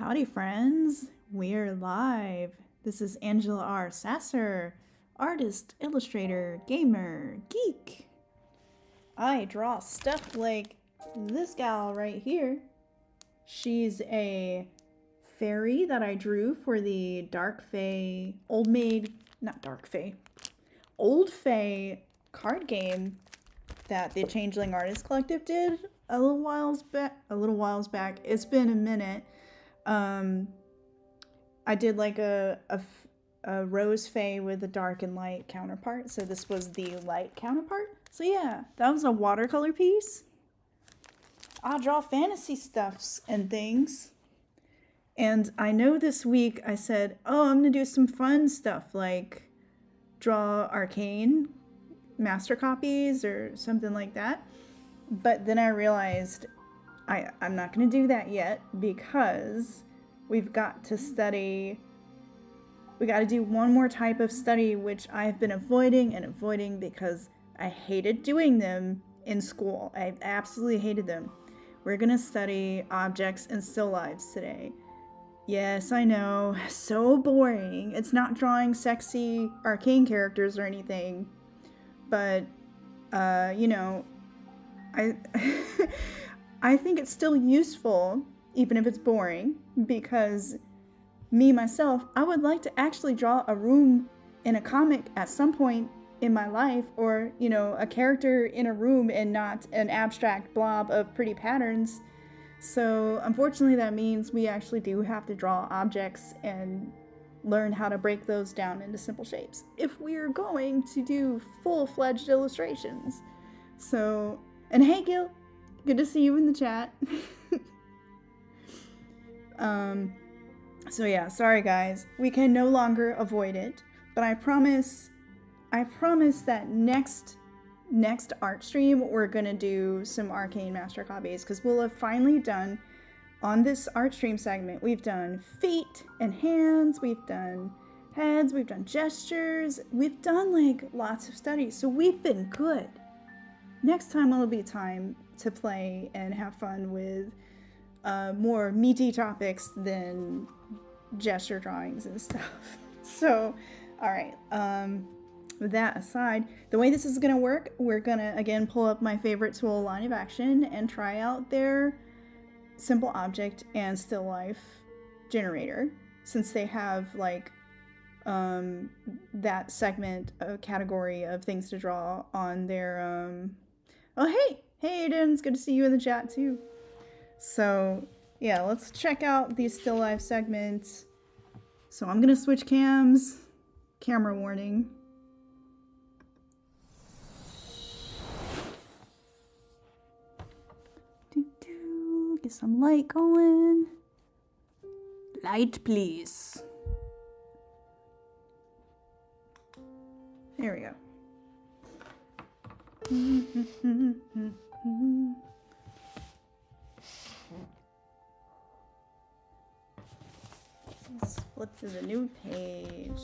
Howdy, friends. We're live. This is Angela R. Sasser, artist, illustrator, gamer, geek. I draw stuff like this gal right here. She's a fairy that I drew for the Old Fae card game that the Changeling Artist Collective did a little whiles back. It's been a minute. I did like a rose fae with a dark and light counterpart. So this was the light counterpart. So yeah, that was a watercolor piece. I'll draw fantasy stuffs and things. And I know this week I said, oh, I'm gonna do some fun stuff like draw arcane master copies or something like that. But then I realized I'm not gonna do that yet because we've got to study. We got to do one more type of study, which I've been avoiding because I hated doing them in school. I absolutely hated them. We're gonna study objects and still lives today. Yes, I know, so boring. It's not drawing sexy arcane characters or anything, but you know, I I think it's still useful, even if it's boring, because me, myself, I would like to actually draw a room in a comic at some point in my life, or, you know, a character in a room and not an abstract blob of pretty patterns. So, unfortunately, that means we actually do have to draw objects and learn how to break those down into simple shapes if we're going to do full-fledged illustrations. So, and hey, Gil, good to see you in the chat. So yeah, sorry guys. We can no longer avoid it, but I promise that next art stream we're gonna do some arcane master copies, because we'll have finally done on this art stream segment. We've done feet and hands, we've done heads, we've done gestures, we've done like lots of studies, so we've been good. Next time it'll be time to play and have fun with more meaty topics than gesture drawings and stuff. So, alright, with that aside, the way this is going to work, we're going to again pull up my favorite tool, Line of Action, and try out their simple object and still life generator, since they have like that segment, a category of things to draw on their oh hey Aiden, it's good to see you in the chat too. So yeah, let's check out these still life segments. So I'm gonna switch cams. Camera warning. Get some light going. Light, please. There we go. Let's flip to the new page.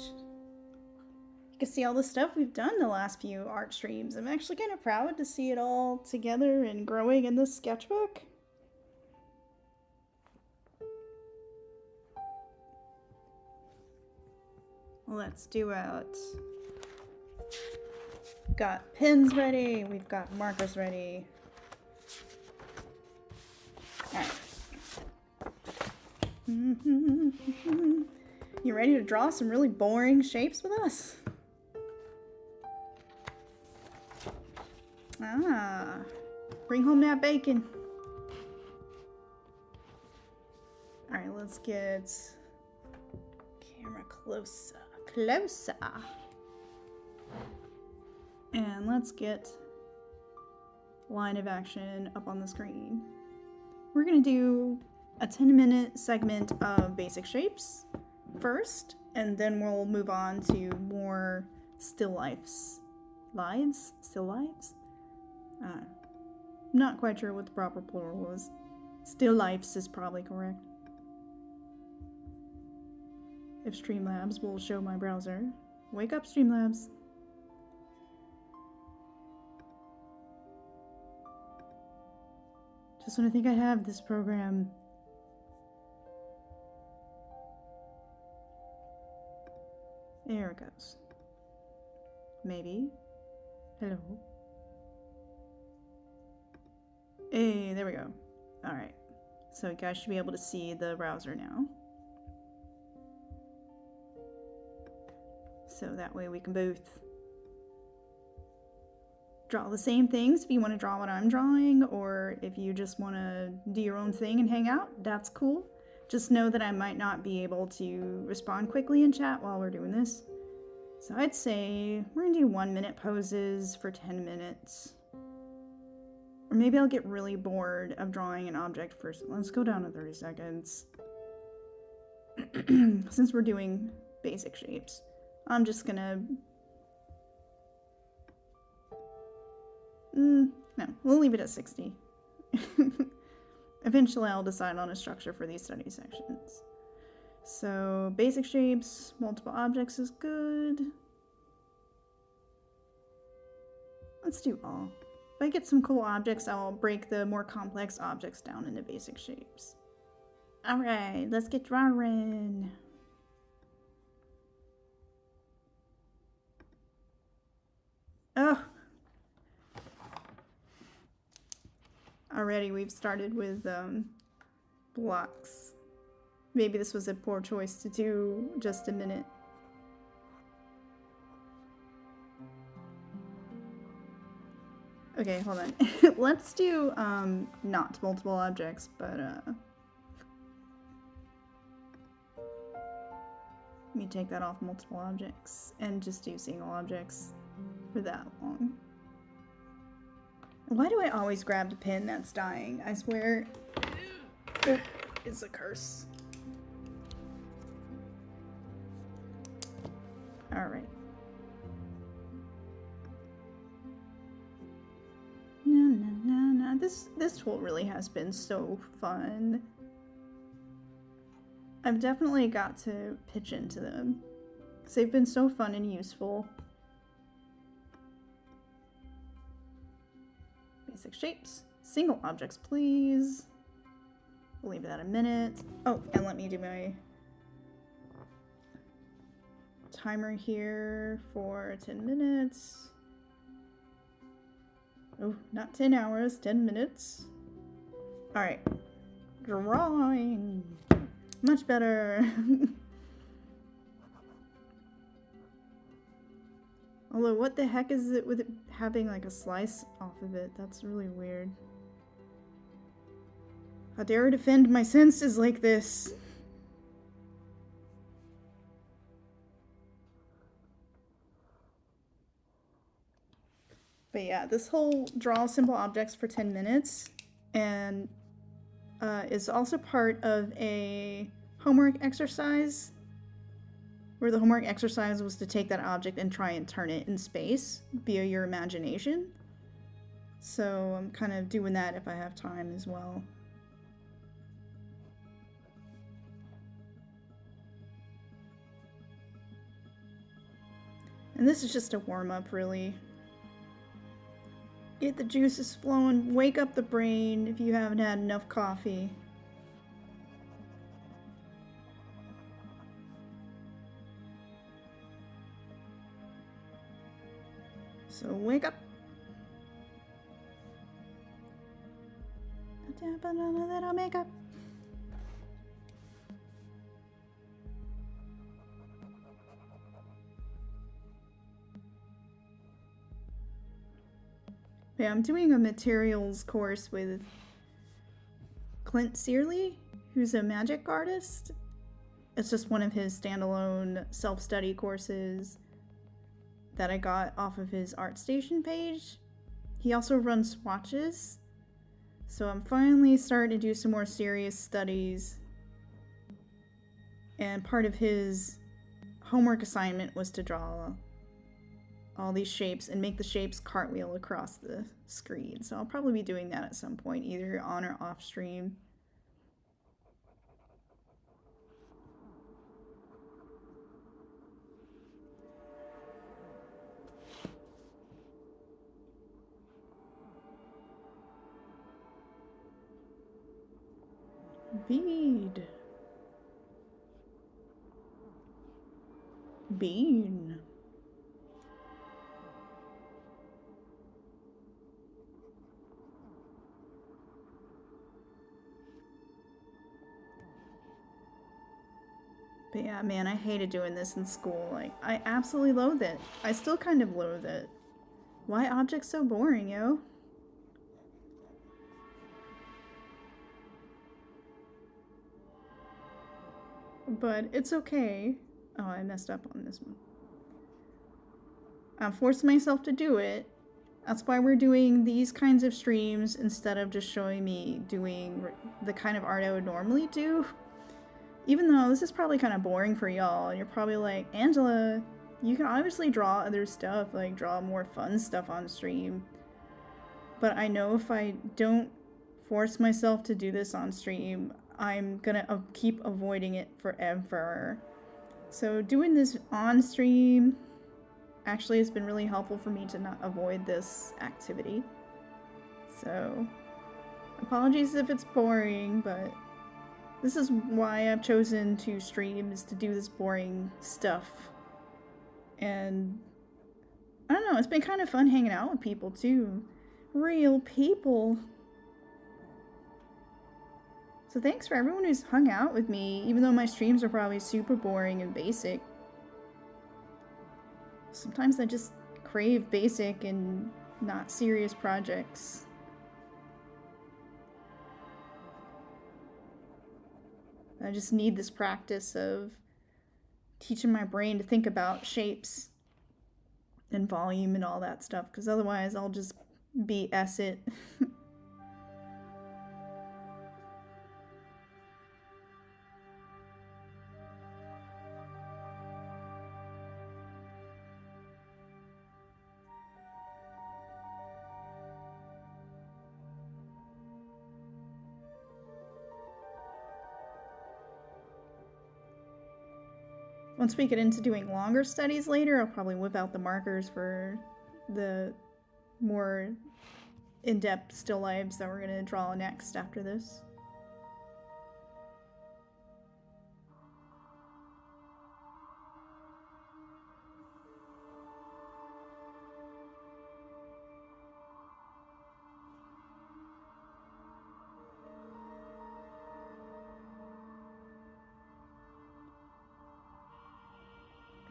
You can see all the stuff we've done the last few art streams. I'm actually kind of proud to see it all together and growing in this sketchbook. Let's do it. Got pins ready. We've got markers ready. All right. You ready to draw some really boring shapes with us? Ah, bring home that bacon. All right, let's get camera closer. And let's get Line of Action up on the screen. We're gonna do a 10-minute segment of basic shapes first, and then we'll move on to more still lives. Still lives? I'm not quite sure what the proper plural was. Still lives is probably correct. If Streamlabs will show my browser. Wake up, Streamlabs. Just when I think I have this program There it goes. Maybe. Hello. Hey, there we go. Alright. So you guys should be able to see the browser now. So that way we can both draw the same things if you want to draw what I'm drawing, or if you just want to do your own thing and hang out, that's cool. Just know that I might not be able to respond quickly in chat while we're doing this. So I'd say we're gonna do 1 minute poses for 10 minutes. Or maybe I'll get really bored of drawing an object first. Let's go down to 30 seconds. Since we're doing basic shapes, I'm just gonna... no, we'll leave it at 60. Eventually I'll decide on a structure for these study sections. So basic shapes, multiple objects is good. Let's do all. If I get some cool objects, I'll break the more complex objects down into basic shapes. Alright, let's get drawing. Oh! Already we've started with blocks. Maybe this was a poor choice to do just a minute. Okay, hold on. Let's do not multiple objects, but let me take that off multiple objects and just do single objects for that long. Why do I always grab the pen that's dying? I swear it's a curse. Alright. No. This tool really has been so fun. I've definitely got to pitch into them, because they've been so fun and useful. Basic shapes. Single objects, please. We'll leave that a minute. Oh, and let me do my timer here for 10 minutes. Oh, not 10 hours, 10 minutes. Alright. Drawing. Much better. Although, what the heck is it with it having like a slice off of it? That's really weird. How dare I defend my senses like this? But yeah, this whole draw simple objects for 10 minutes and is also part of a homework exercise where the homework exercise was to take that object and try and turn it in space via your imagination. So I'm kind of doing that if I have time as well. And this is just a warm-up, really. Get the juices flowing, wake up the brain if you haven't had enough coffee. So wake up. A little makeup. Yeah, I'm doing a materials course with Clint Searley, who's a magic artist. It's just one of his standalone self-study courses that I got off of his ArtStation page. He also runs swatches, so I'm finally starting to do some more serious studies. And part of his homework assignment was to draw all these shapes and make the shapes cartwheel across the screen. So I'll probably be doing that at some point, either on or off stream. Bead. bean. But yeah, man, I hated doing this in school. Like, I absolutely loathe it. I still kind of loathe it. Why objects so boring, yo? But it's okay. Oh, I messed up on this one. I forced myself to do it. That's why we're doing these kinds of streams instead of just showing me doing the kind of art I would normally do. Even though this is probably kind of boring for y'all, and you're probably like, Angela, you can obviously draw other stuff, like draw more fun stuff on stream. But I know if I don't force myself to do this on stream, I'm gonna keep avoiding it forever. So doing this on stream actually has been really helpful for me to not avoid this activity. So apologies if it's boring, but this is why I've chosen to stream, is to do this boring stuff. And I don't know, it's been kind of fun hanging out with people too. Real people. So thanks for everyone who's hung out with me, even though my streams are probably super boring and basic. Sometimes I just crave basic and not serious projects. I just need this practice of teaching my brain to think about shapes and volume and all that stuff, because otherwise I'll just BS it. Once we get into doing longer studies later, I'll probably whip out the markers for the more in-depth still lifes that we're going to draw next after this.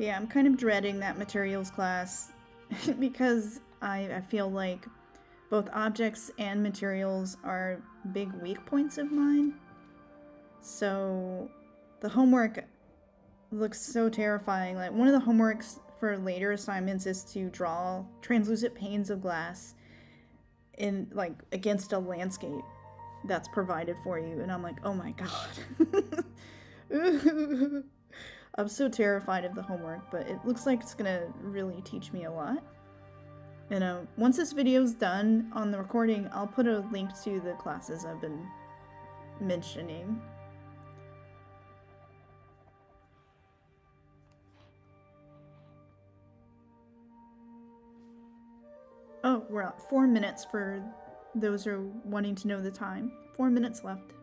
Yeah, I'm kind of dreading that materials class because I feel like both objects and materials are big weak points of mine. So the homework looks so terrifying. Like, one of the homeworks for later assignments is to draw translucent panes of glass in, like, against a landscape that's provided for you. And I'm like, oh my god. I'm so terrified of the homework, but it looks like it's gonna really teach me a lot. And once this video's done on the recording, I'll put a link to the classes I've been mentioning. Oh, we're at 4 minutes for those who are wanting to know the time. 4 minutes left.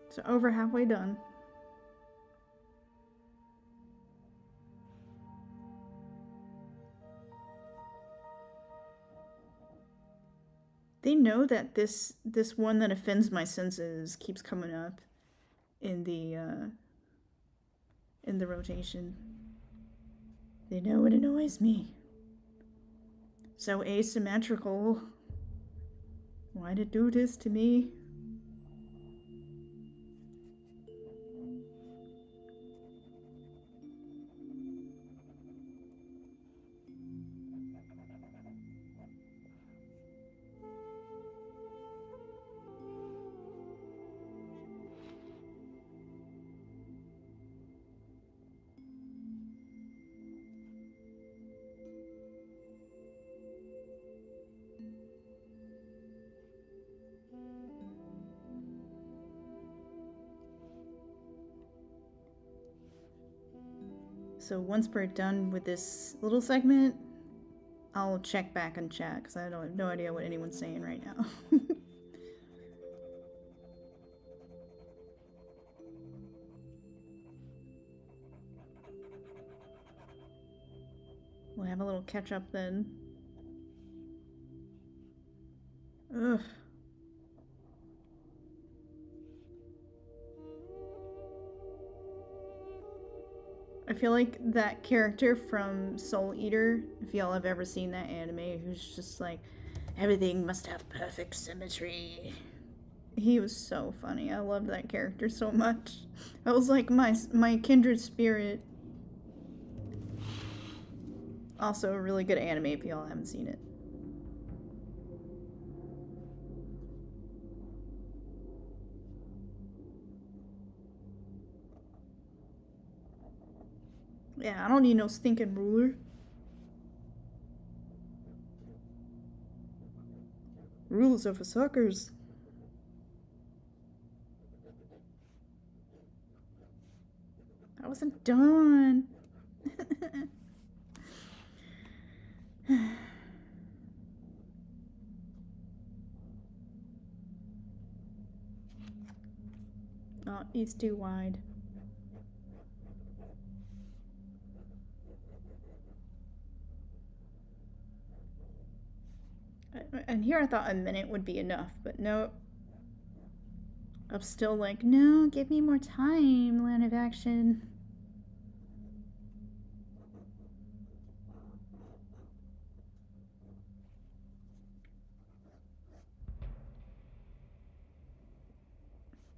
So over halfway done. They know that this one that offends my senses keeps coming up in the rotation. They know it annoys me. So asymmetrical. Why'd it do this to me? So once we're done with this little segment, I'll check back in chat because I have no idea what anyone's saying right now. We'll have a little catch up then. Ugh. I feel like that character from Soul Eater, if y'all have ever seen that anime, who's just like, everything must have perfect symmetry. He was so funny. I loved that character so much. That was like my kindred spirit. Also a really good anime if y'all haven't seen it. Yeah, I don't need no stinking ruler. Rulers are for suckers. I wasn't done. Oh, he's too wide. And here I thought a minute would be enough, but no. I'm still like, no, give me more time, Land of Action.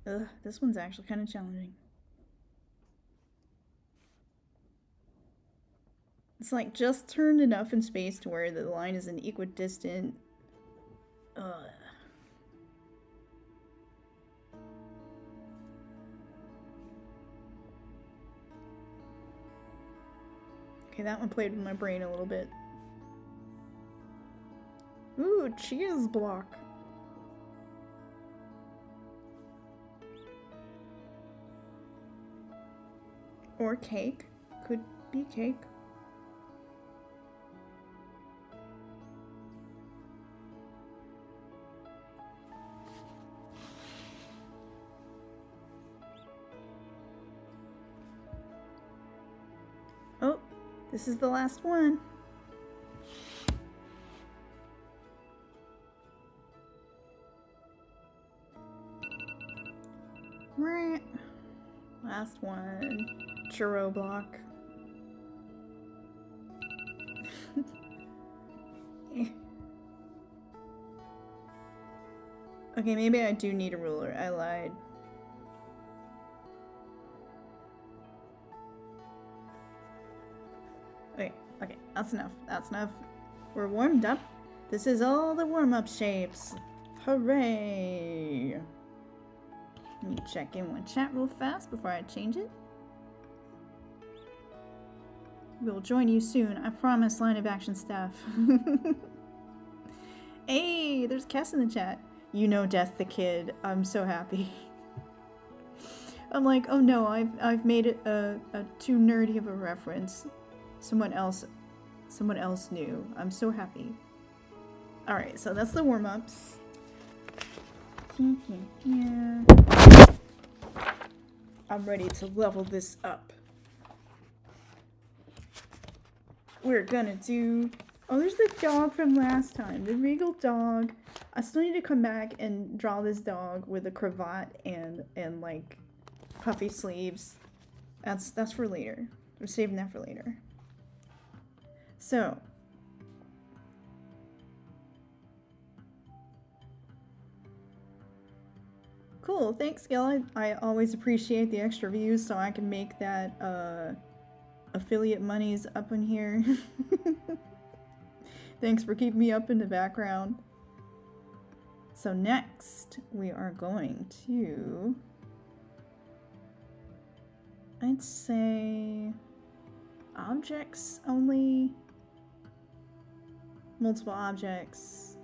Ugh, this one's actually kind of challenging. It's like just turned enough in space to where the line is an equidistant. Ugh. Okay, that one played with my brain a little bit. Ooh, cheese block. Or cake. Could be cake. Oh, this is the last one. Last one. Churro block. Okay, maybe I do need a ruler. I lied. Okay, that's enough. That's enough. We're warmed up. This is all the warm-up shapes. Hooray! Let me check in with chat real fast before I change it. We'll join you soon. I promise, Line of Action staff. Hey, there's Cass in the chat. You know Death the Kid. I'm so happy. I'm like, oh no, I've made it a too nerdy of a reference. Someone else knew. I'm so happy. Alright, so that's the warm-ups. I'm ready to level this up. We're gonna do... Oh, there's the dog from last time. The regal dog. I still need to come back and draw this dog with a cravat and like puffy sleeves. That's for later. We're saving that for later. So cool, thanks Gil. I always appreciate the extra views so I can make that affiliate monies up in here. Thanks for keeping me up in the background. So next we are going to, I'd say objects only. Multiple objects.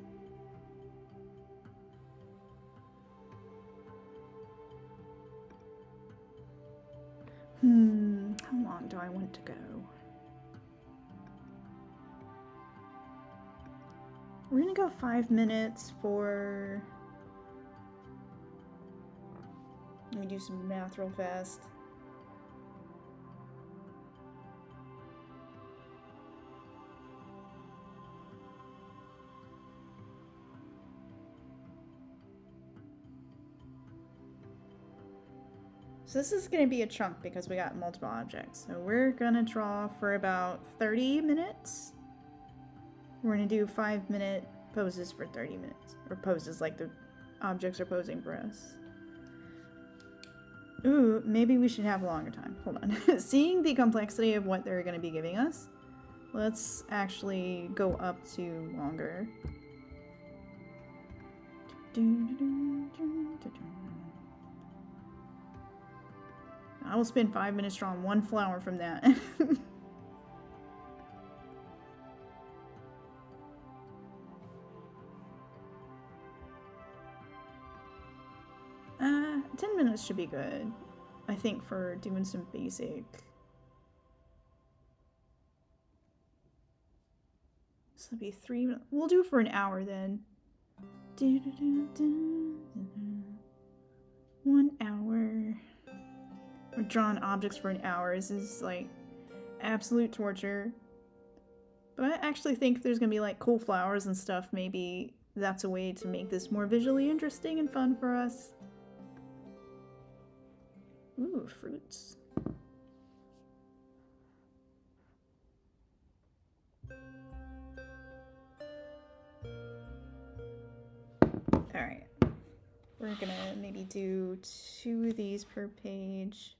How long do I want to go? We're gonna go 5 minutes for... Let me do some math real fast. So this is going to be a chunk because we got multiple objects. So we're going to draw for about 30 minutes. We're going to do 5-minute poses for 30 minutes. Or poses like the objects are posing for us. Ooh, maybe we should have a longer time. Hold on. Seeing the complexity of what they're going to be giving us, let's actually go up to longer. I will spend 5 minutes drawing one flower from that. 10 minutes should be good, I think, for doing some basic. So it'll be 3 minutes. We'll do for an hour then. 1 hour. Or drawing objects for an hour. This is like absolute torture. But I actually think there's gonna be like cool flowers and stuff. Maybe that's a way to make this more visually interesting and fun for us. Ooh, fruits. Alright. We're gonna maybe do 2 of these per page.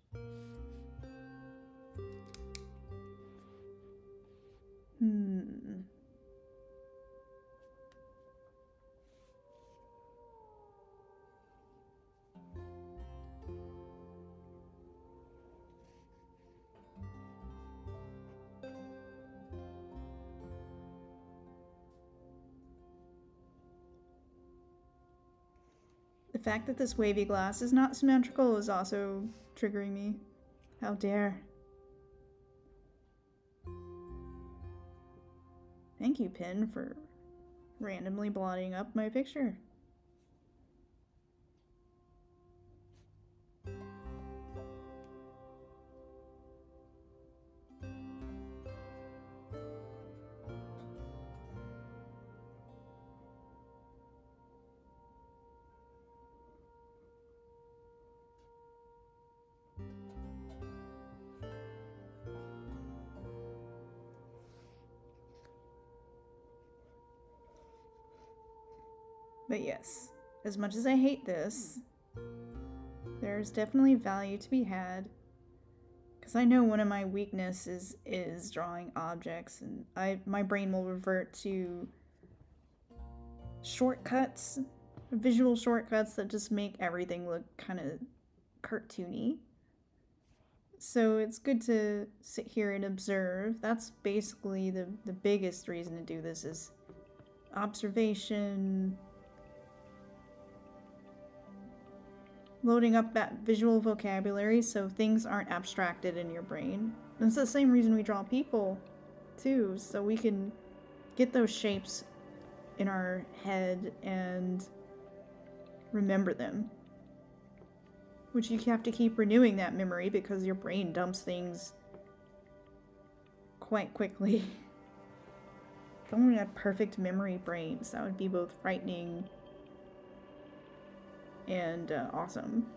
The fact that this wavy glass is not symmetrical is also triggering me. How dare. Thank you, Pin, for randomly blotting up my picture. But yes, as much as I hate this, there's definitely value to be had. Because I know one of my weaknesses is drawing objects, and my brain will revert to shortcuts, visual shortcuts that just make everything look kind of cartoony. So it's good to sit here and observe. That's basically the biggest reason to do this is observation, loading up that visual vocabulary so things aren't abstracted in your brain. And it's the same reason we draw people, too, so we can get those shapes in our head and remember them. Which you have to keep renewing that memory because your brain dumps things quite quickly. If only we had perfect memory brains, that would be both frightening and awesome.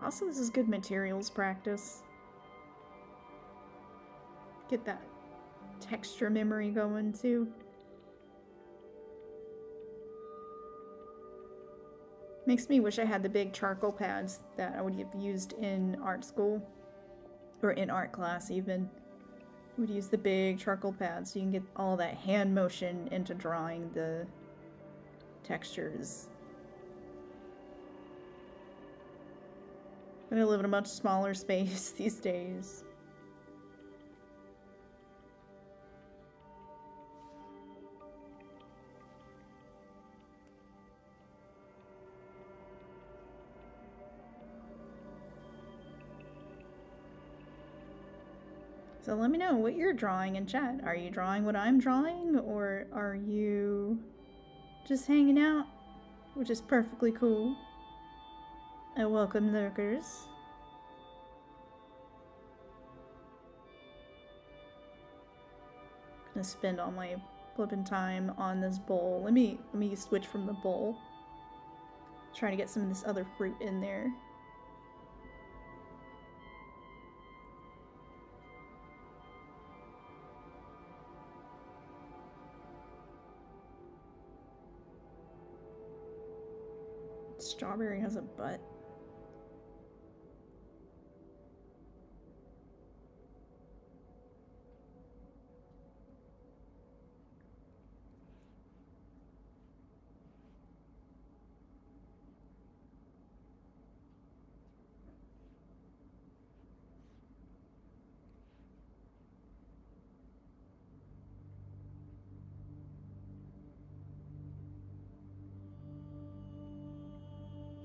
Also, this is good materials practice. Get that texture memory going, too. Makes me wish I had the big charcoal pads that I would have used in art school. Or in art class, even. Would use the big charcoal pads so you can get all that hand motion into drawing the textures. I live in a much smaller space these days. So let me know what you're drawing in chat. Are you drawing what I'm drawing, or are you just hanging out? Which is perfectly cool. I welcome lurkers. I'm gonna spend all my flipping time on this bowl. Let me switch from the bowl. Try to get some of this other fruit in there. Strawberry has a butt.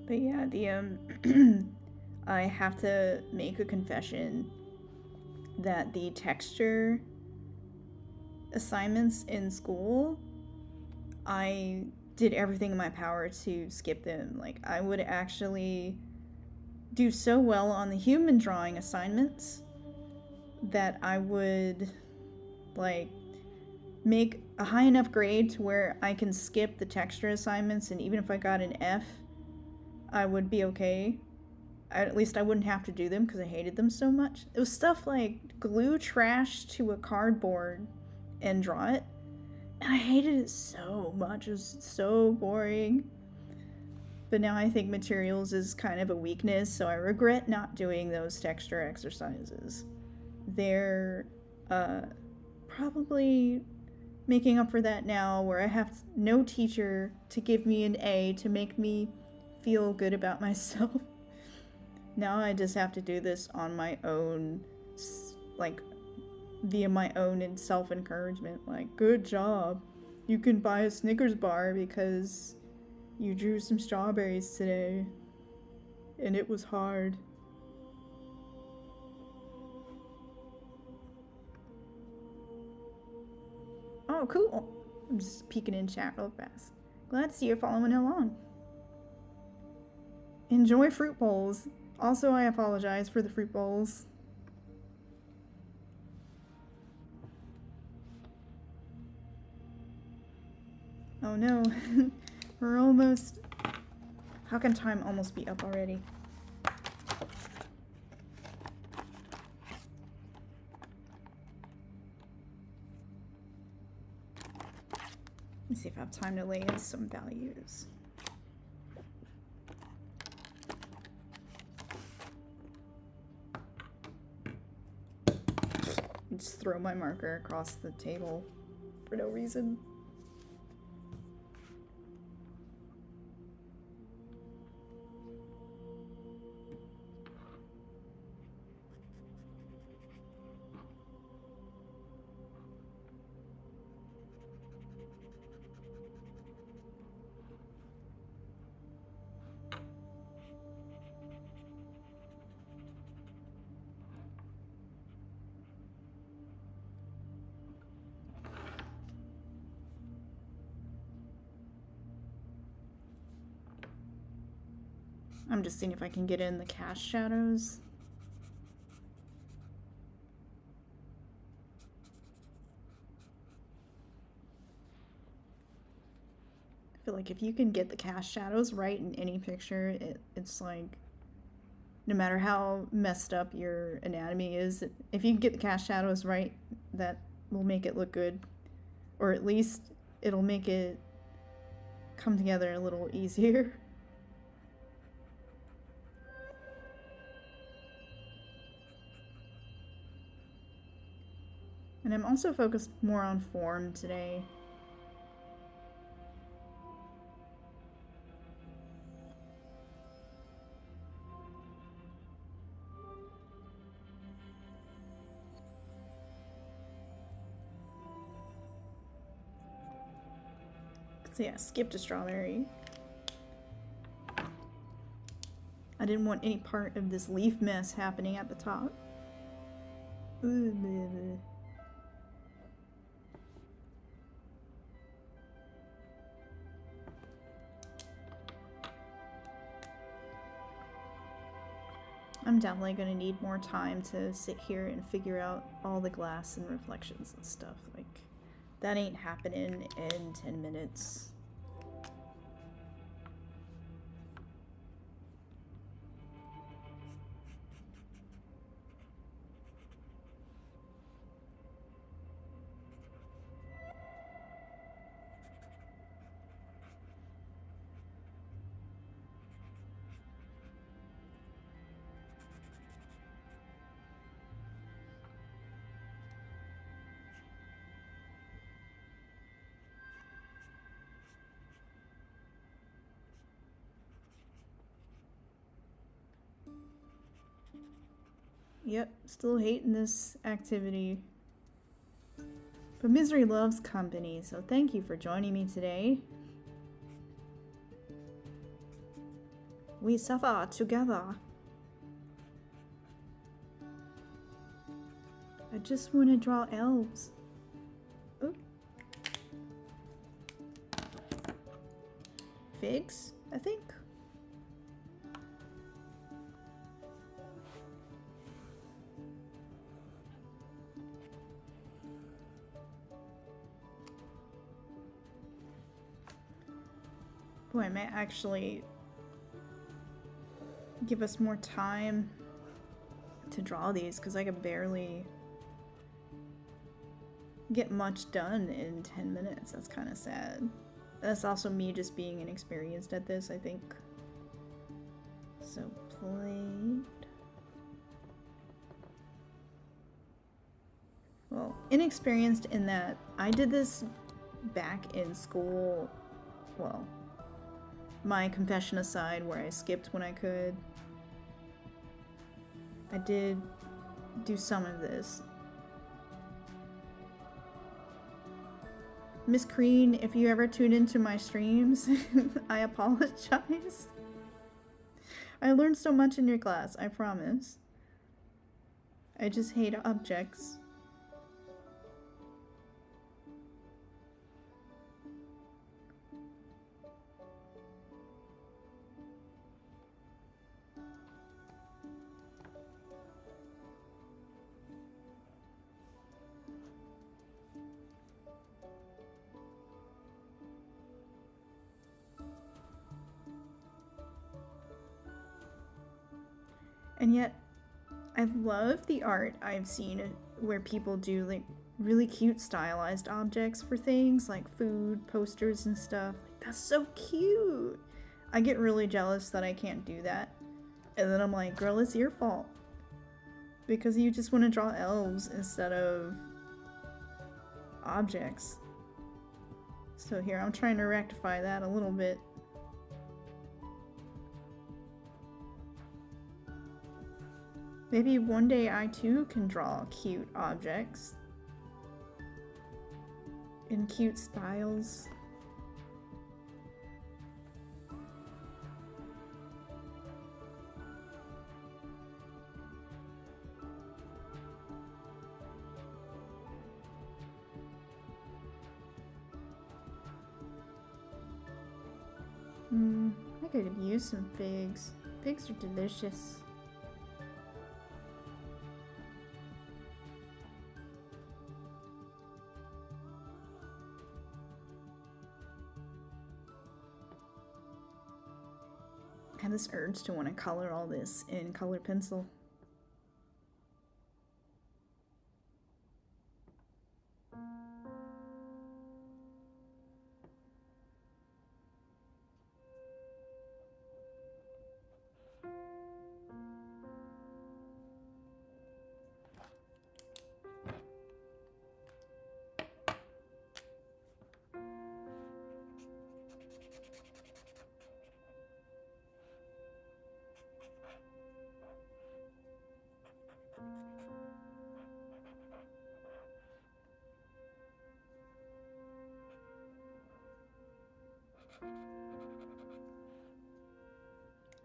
But yeah, the I have to make a confession that the texture assignments in school, I did everything in my power to skip them. Like, I would actually do so well on the human drawing assignments that I would, like, make a high enough grade to where I can skip the texture assignments, and even if I got an F, I would be okay. At least I wouldn't have to do them because I hated them so much. It was stuff like glue trash to a cardboard and draw it. And I hated it so much. It was so boring. But now I think materials is kind of a weakness, so I regret not doing those texture exercises. They're probably making up for that now, where I have no teacher to give me an A to make me feel good about myself. Now I just have to do this on my own, like, via my own self-encouragement. Like, good job. You can buy a Snickers bar because you drew some strawberries today. And it was hard. Oh, cool. I'm just peeking in chat real fast. Glad to see you're following along. Enjoy fruit bowls. Also, I apologize for the fruit bowls. Oh no. We're almost... How can time almost be up already? Let's see if I have time to lay in some values. Just throw my marker across the table for no reason. I'm just seeing if I can get in the cast shadows. I feel like if you can get the cast shadows right in any picture, it's like, no matter how messed up your anatomy is, if you can get the cast shadows right, that will make it look good. Or at least it'll make it come together a little easier. And I'm also focused more on form today. So yeah, skipped a strawberry. I didn't want any part of this leaf mess happening at the top. I'm definitely gonna need more time to sit here and figure out all the glass and reflections and stuff. Like, that ain't happening in 10 minutes. Yep, still hating this activity. But misery loves company, so thank you for joining me today. We suffer together. I just want to draw elves. Ooh. Figs, I think. Boy, I might actually give us more time to draw these because I could barely get much done in 10 minutes. That's kind of sad. That's also me just being inexperienced at this, I think. So, plate. Well, inexperienced in that I did this back in school. Well, my confession aside, where I skipped when I could. I did do some of this. Miss Crean, if you ever tune into my streams, I apologize. I learned so much in your class, I promise. I just hate objects. And yet, I love the art I've seen where people do like really cute stylized objects for things like food, posters and stuff. That's so cute! I get really jealous that I can't do that. And then I'm like, girl, it's your fault. Because you just want to draw elves instead of objects. So here, I'm trying to rectify that a little bit. Maybe one day I too can draw cute objects in cute styles. I could use some figs. Figs are delicious. I have this urge to want to color all this in colored pencil.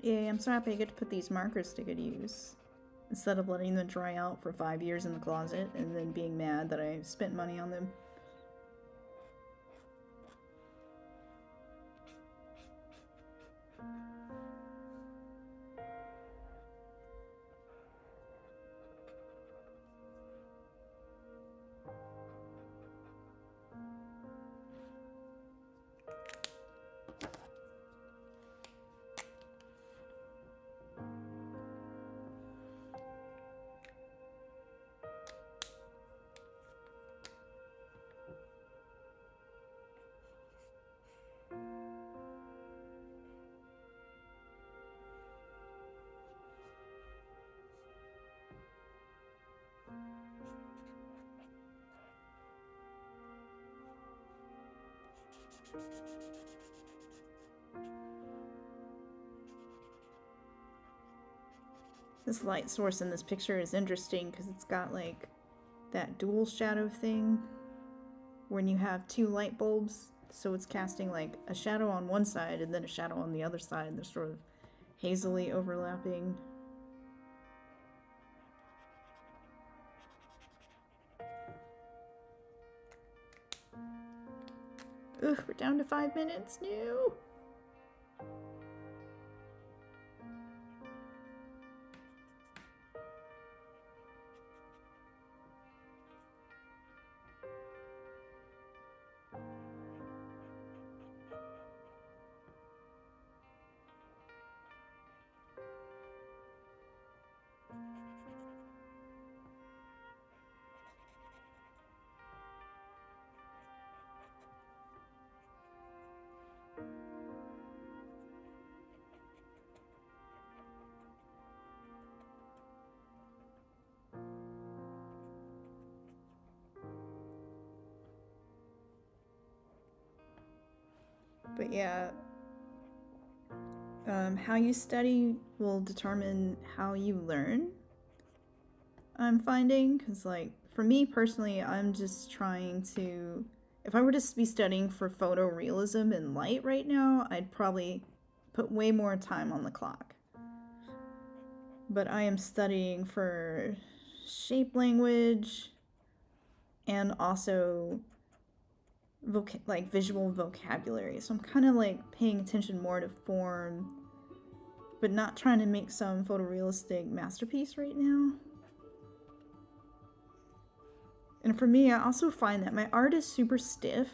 Yay, I'm so happy I get to put these markers to good use. instead of letting them dry out for 5 years in the closet and then being mad that I spent money on them. This light source in this picture is interesting because it's got like that dual shadow thing when you have 2 light bulbs, so it's casting like a shadow on one side and then a shadow on the other side. They're sort of hazily overlapping. Ugh, we're down to 5 minutes. No! But yeah, how you study will determine how you learn, I'm finding, because like for me personally, I'm just trying to, if I were to be studying for photorealism and light right now, I'd probably put way more time on the clock. But I am studying for shape language and also like visual vocabulary, so I'm kind of like paying attention more to form, but not trying to make some photorealistic masterpiece right now. And for me, I also find that my art is super stiff,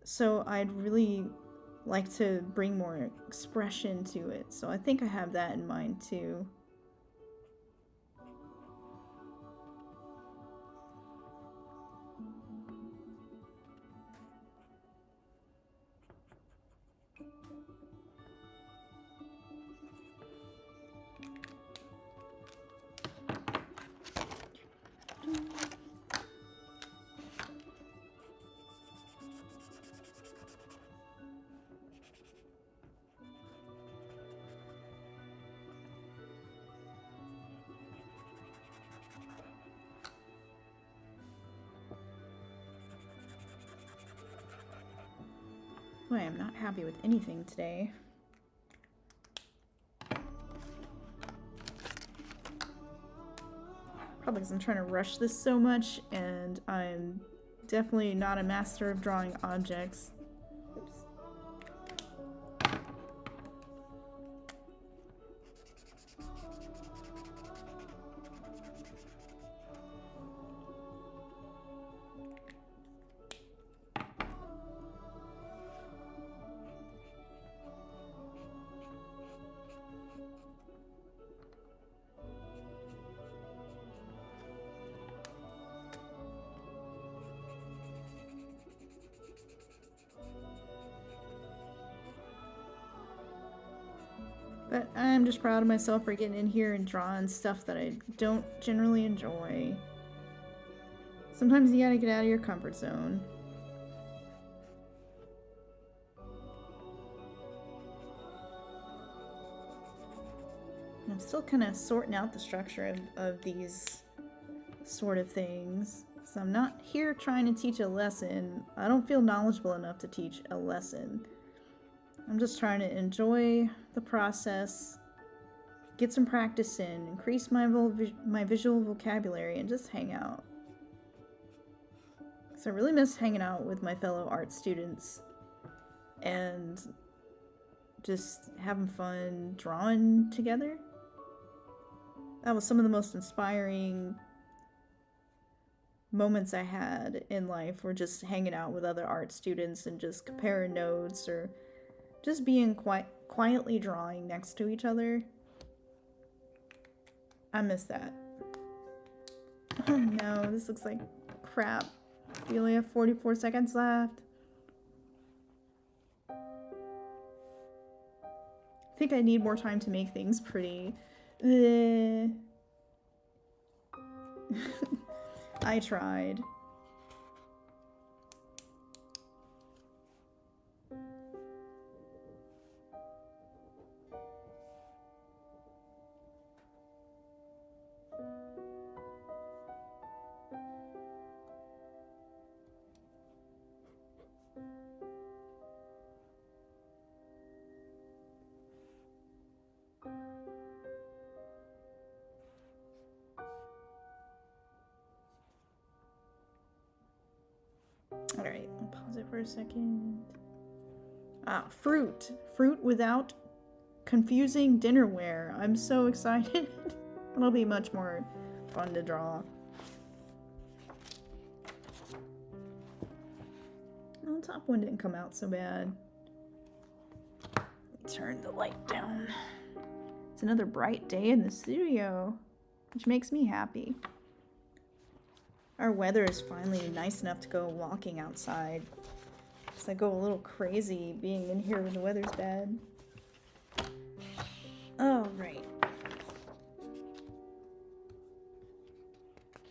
so I'd really like to bring more expression to it, so I think I have that in mind too. Boy, I'm not happy with anything today. Probably because I'm trying to rush this so much, and I'm definitely not a master of drawing objects. Oops. But I'm just proud of myself for getting in here and drawing stuff that I don't generally enjoy. Sometimes you gotta get out of your comfort zone. I'm still kind of sorting out the structure of these sort of things. So I'm not here trying to teach a lesson. I don't feel knowledgeable enough to teach a lesson. I'm just trying to enjoy the process, get some practice in, increase my visual vocabulary, and just hang out. So I really miss hanging out with my fellow art students and just having fun drawing together. That was some of the most inspiring moments I had in life, were just hanging out with other art students and just comparing notes or just being quietly drawing next to each other. I miss that. Oh no, this looks like crap. We only have 44 seconds left. I think I need more time to make things pretty. I tried. Alright, I'll pause it for a second. Ah, fruit. Fruit without confusing dinnerware. I'm so excited. It'll be much more fun to draw. Oh, the top one didn't come out so bad. Let me turn the light down. It's another bright day in the studio, which makes me happy. Our weather is finally nice enough to go walking outside. Because I go a little crazy being in here when the weather's bad. Oh, right.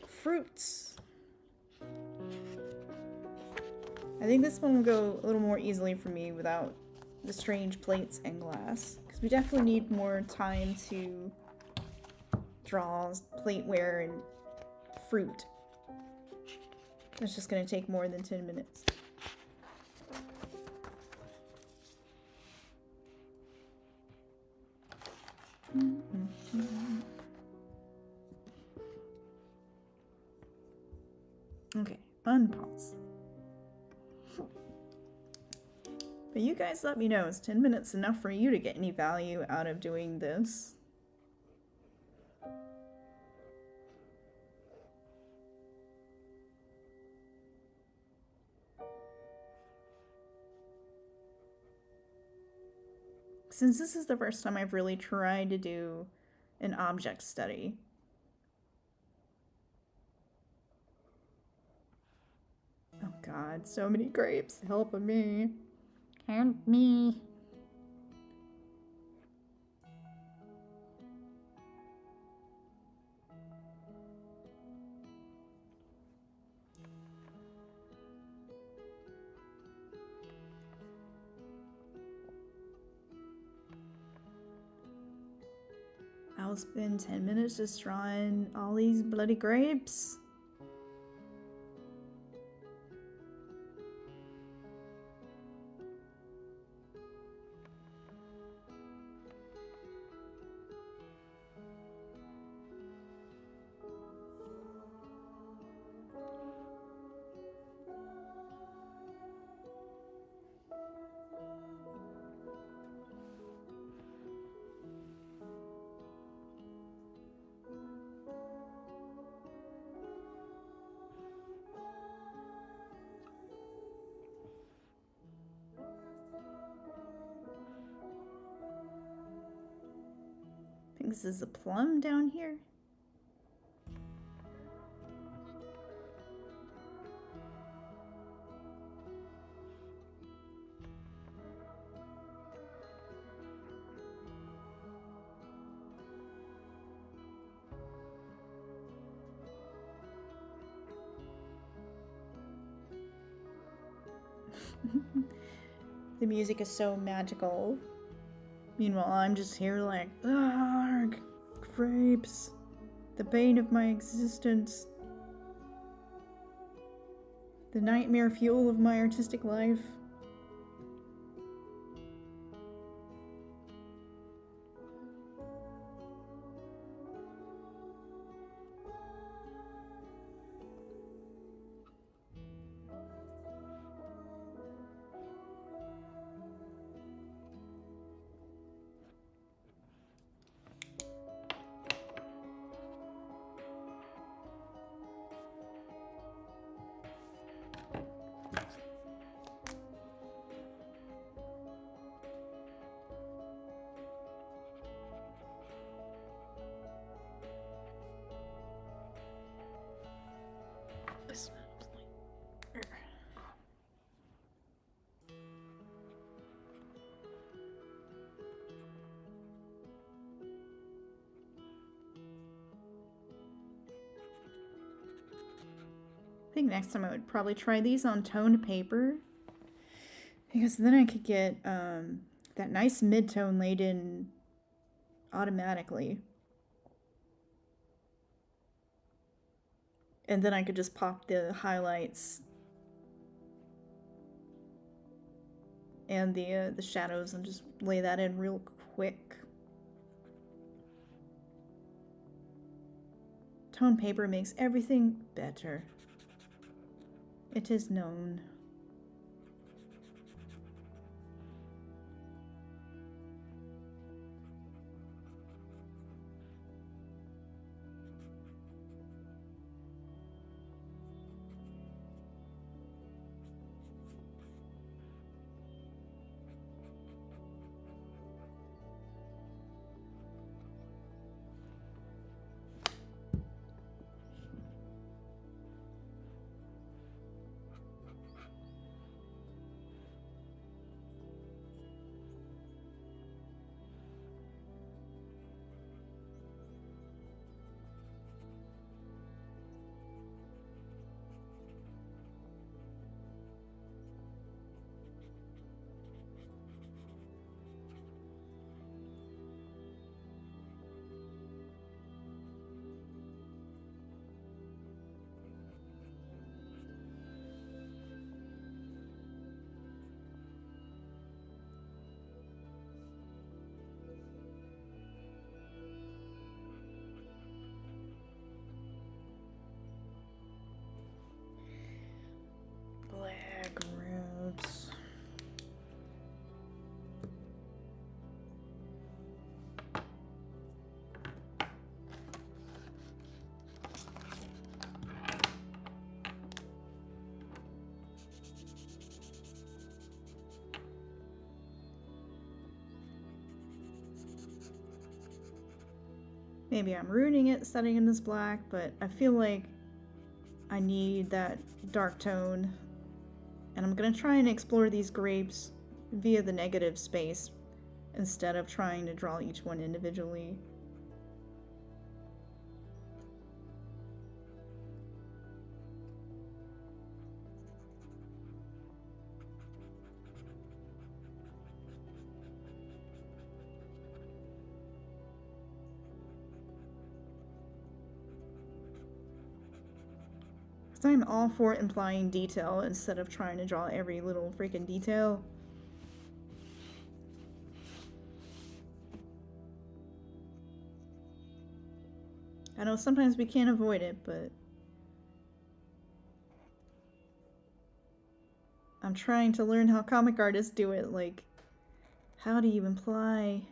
Fruits. I think this one will go a little more easily for me without the strange plates and glass. Because we definitely need more time to draw plateware and fruit. It's just going to take more than 10 minutes. Okay, unpause. But you guys let me know, is 10 minutes enough for you to get any value out of doing this? Since this is the first time I've really tried to do an object study. Oh god, so many grapes. Help me. Help me. I'll spend 10 minutes just drawing all these bloody grapes. I think this is a plum down here. The music is so magical. Meanwhile, I'm just here like, argh, grapes, the bane of my existence, the nightmare fuel of my artistic life. I think next time I would probably try these on toned paper, because then I could get that nice mid-tone laid in automatically. And then I could just pop the highlights and the shadows and just lay that in real quick. Tone paper makes everything better. It is known. Black roots. Maybe I'm ruining it setting in this black, but I feel like I need that dark tone. And I'm gonna try and explore these grapes via the negative space instead of trying to draw each one individually. I'm all for implying detail instead of trying to draw every little freaking detail. I know sometimes we can't avoid it, but I'm trying to learn how comic artists do it. Like, how do you imply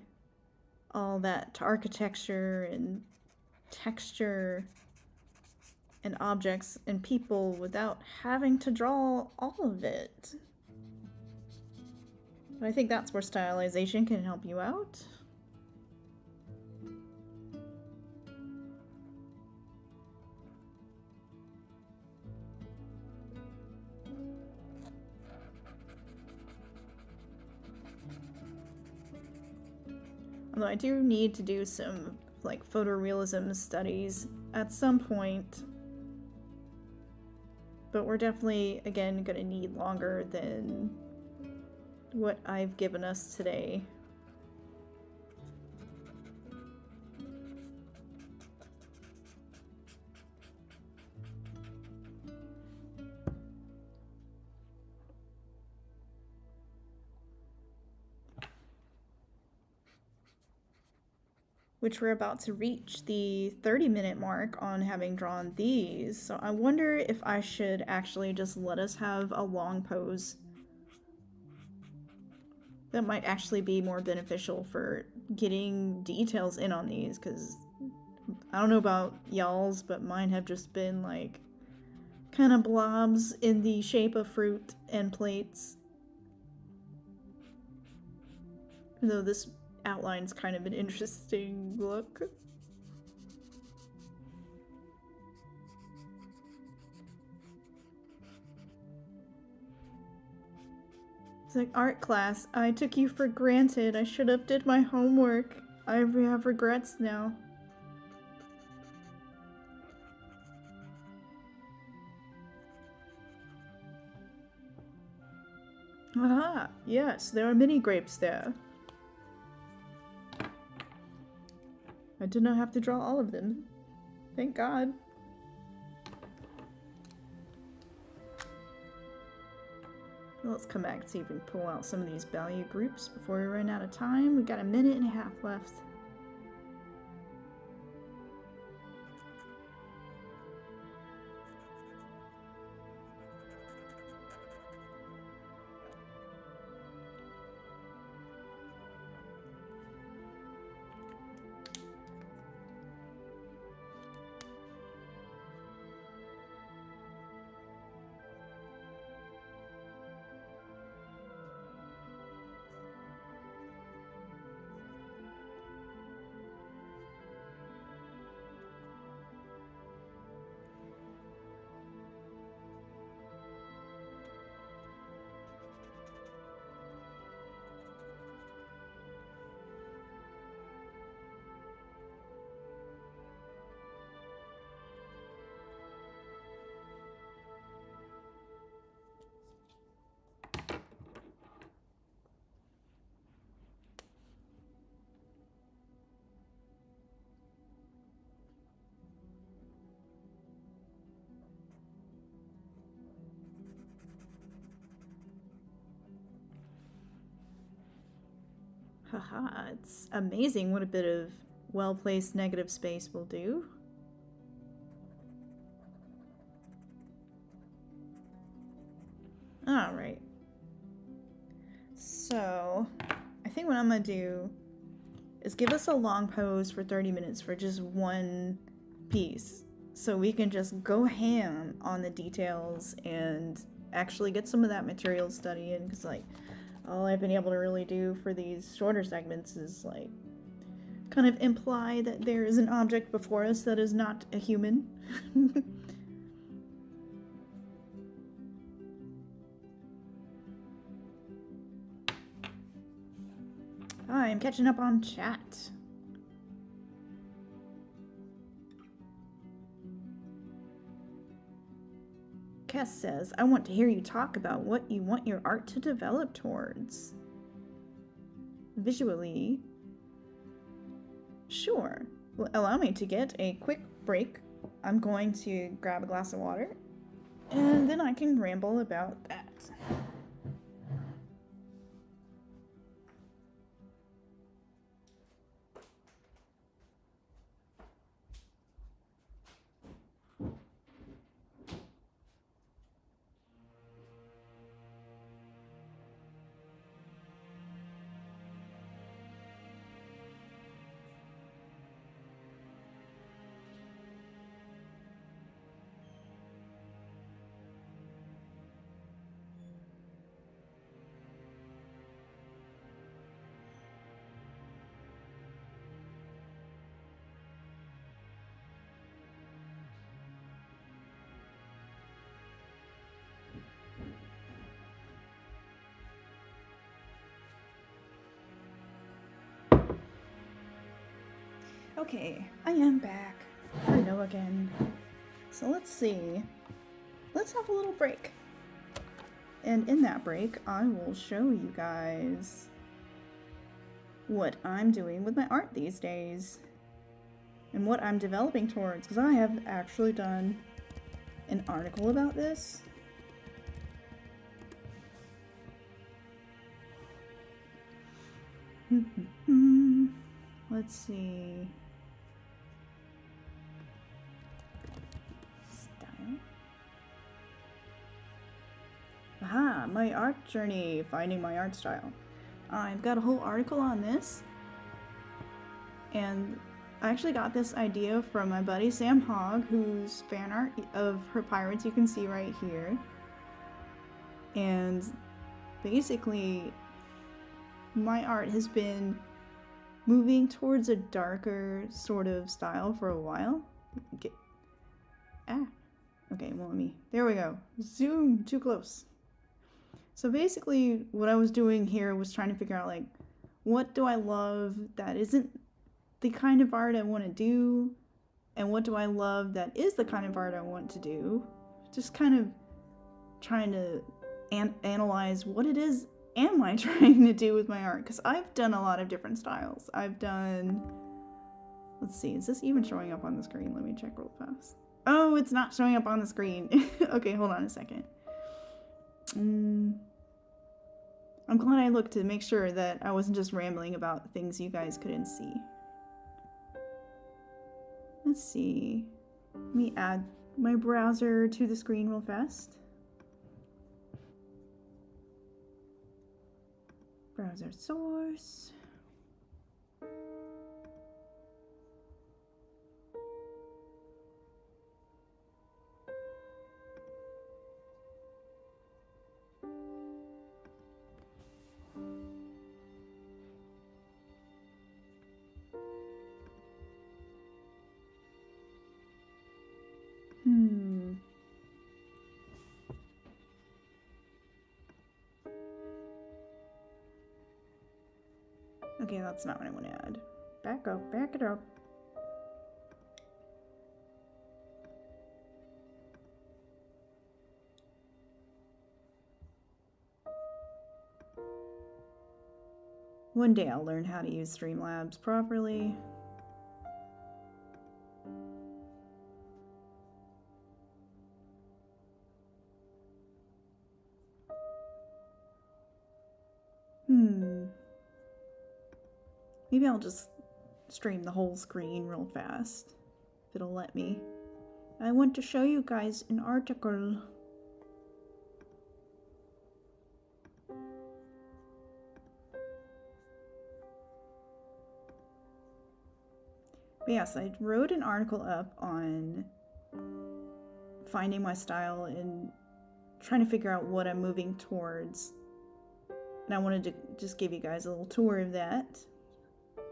all that to architecture and texture and objects and people without having to draw all of it? But I think that's where stylization can help you out. Although I do need to do some like photorealism studies at some point. But we're definitely, again, gonna need longer than what I've given us today. Which we're about to reach the 30-minute mark on having drawn these. So I wonder if I should actually just let us have a long pose. That might actually be more beneficial for getting details in on these, because I don't know about y'all's, but mine have just been like kind of blobs in the shape of fruit and plates. Though this outline's kind of an interesting look. It's like, art class, I took you for granted. I should have did my homework. I have regrets now. Aha! Yes, there are many grapes there. I did not have to draw all of them. Thank God. Let's come back and see if we can pull out some of these value groups before we run out of time. We got a minute and a half left. Haha, it's amazing what a bit of well-placed negative space will do. Alright. So, I think what I'm gonna do is give us a long pose for 30 minutes for just one piece. So we can just go ham on the details and actually get some of that material study in, because like, all I've been able to really do for these shorter segments is like kind of imply that there is an object before us that is not a human. I'm catching up on chat. Kess says, I want to hear you talk about what you want your art to develop towards. Visually. Sure. Well, allow me to get a quick break. I'm going to grab a glass of water, and then I can ramble about that. Okay, I am back. Hello again. So let's see. Let's have a little break. And in that break, I will show you guys what I'm doing with my art these days. And what I'm developing towards, because I have actually done an article about this. Let's see. Aha, my art journey, finding my art style. I've got a whole article on this, and I actually got this idea from my buddy Sam Hogg, whose fan art of her pirates you can see right here. And basically, my art has been moving towards a darker sort of style for a while. Okay, well, there we go. Zoom, too close. So basically, what I was doing here was trying to figure out, like, what do I love that isn't the kind of art I want to do, and what do I love that is the kind of art I want to do. Just kind of trying to analyze what it is am I trying to do with my art, because I've done a lot of different styles. I've done, let's see, is this even showing up on the screen? Let me check real fast. Oh, it's not showing up on the screen. Okay, hold on a second. I'm glad I looked to make sure that I wasn't just rambling about things you guys couldn't see. Let's see. Let me add my browser to the screen real fast. Browser source. Okay, that's not what I want to add. Back up, back it up. One day I'll learn how to use Streamlabs properly. Maybe I'll just stream the whole screen real fast, if it'll let me. I want to show you guys an article. But yes, I wrote an article up on finding my style and trying to figure out what I'm moving towards. And I wanted to just give you guys a little tour of that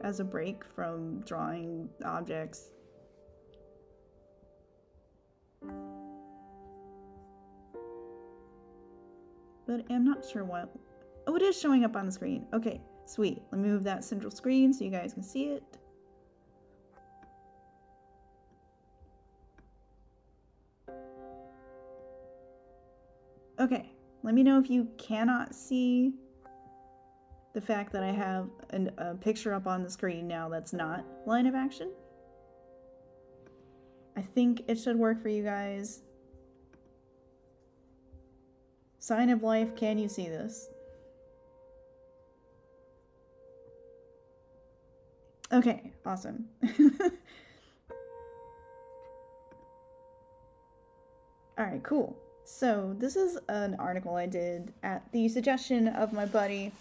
as a break from drawing objects. But I'm not sure what. Oh, it is showing up on the screen. Okay, sweet. Let me move that central screen so you guys can see it. Okay, let me know if you cannot see the fact that I have a picture up on the screen now that's not line of action. I think it should work for you guys. Sign of life, can you see this? Okay, awesome. Alright, cool. So this is an article I did at the suggestion of my buddy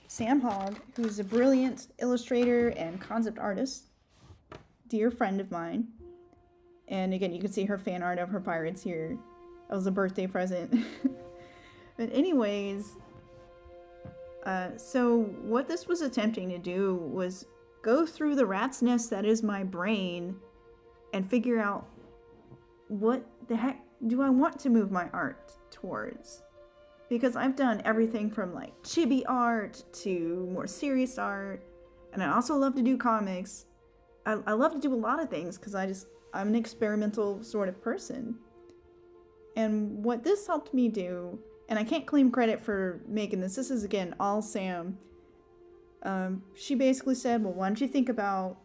Sam Hogg, who's a brilliant illustrator and concept artist, dear friend of mine. And again, you can see her fan art of her pirates here. That was a birthday present. But anyways, so what this was attempting to do was go through the rat's nest that is my brain and figure out what the heck do I want to move my art towards. Because I've done everything from like chibi art to more serious art, and I also love to do comics. I love to do a lot of things because I'm an experimental sort of person. And what this helped me do, and I can't claim credit for making this is again all Sam. She basically said, well, why don't you think about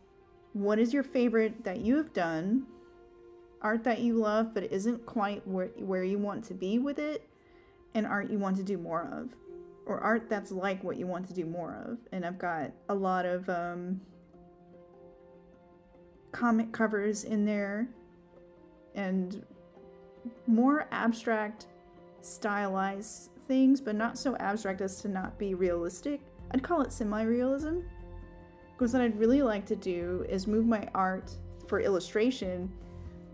what is your favorite that you have done, art that you love but isn't quite where you want to be with it, and art you want to do more of, or art that's like what you want to do more of. And I've got a lot of comic covers in there and more abstract stylized things, but not so abstract as to not be realistic. I'd call it semi-realism, because what I'd really like to do is move my art for illustration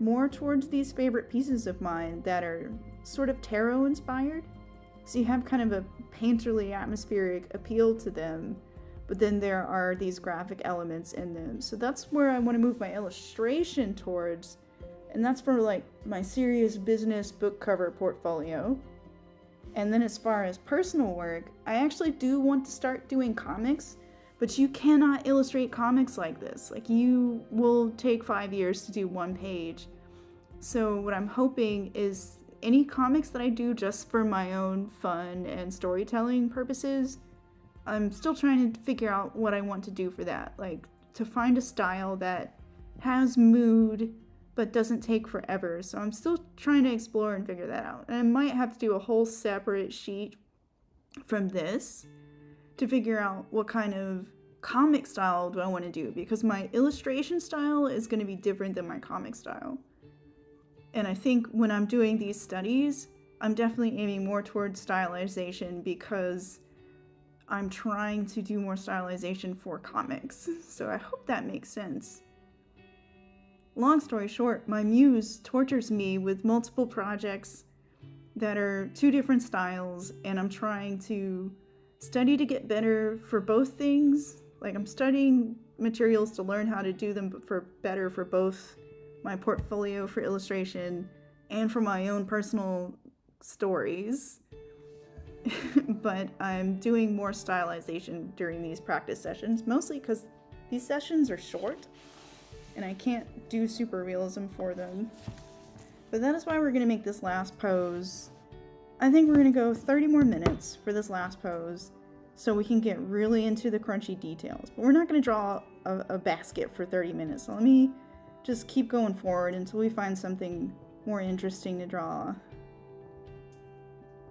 more towards these favorite pieces of mine that are sort of tarot inspired. So you have kind of a painterly atmospheric appeal to them, but then there are these graphic elements in them. So that's where I want to move my illustration towards, and that's for like my serious business book cover portfolio. And then as far as personal work, I actually do want to start doing comics, but you cannot illustrate comics like this. Like, you will take 5 years to do one page. So what I'm hoping is any comics that I do just for my own fun and storytelling purposes, I'm still trying to figure out what I want to do for that. Like, to find a style that has mood but doesn't take forever. So I'm still trying to explore and figure that out. And I might have to do a whole separate sheet from this to figure out what kind of comic style do I want to do, because my illustration style is going to be different than my comic style. And I think when I'm doing these studies, I'm definitely aiming more towards stylization because I'm trying to do more stylization for comics. So I hope that makes sense. Long story short, my muse tortures me with multiple projects that are 2 different styles, and I'm trying to study to get better for both things. Like, I'm studying materials to learn how to do them better for both my portfolio for illustration and for my own personal stories. But I'm doing more stylization during these practice sessions, mostly because these sessions are short and I can't do super realism for them. But that is why we're going to make this last pose. I think we're going to go 30 more minutes for this last pose so we can get really into the crunchy details. But we're not going to draw a basket for 30 minutes. So let me just keep going forward until we find something more interesting to draw.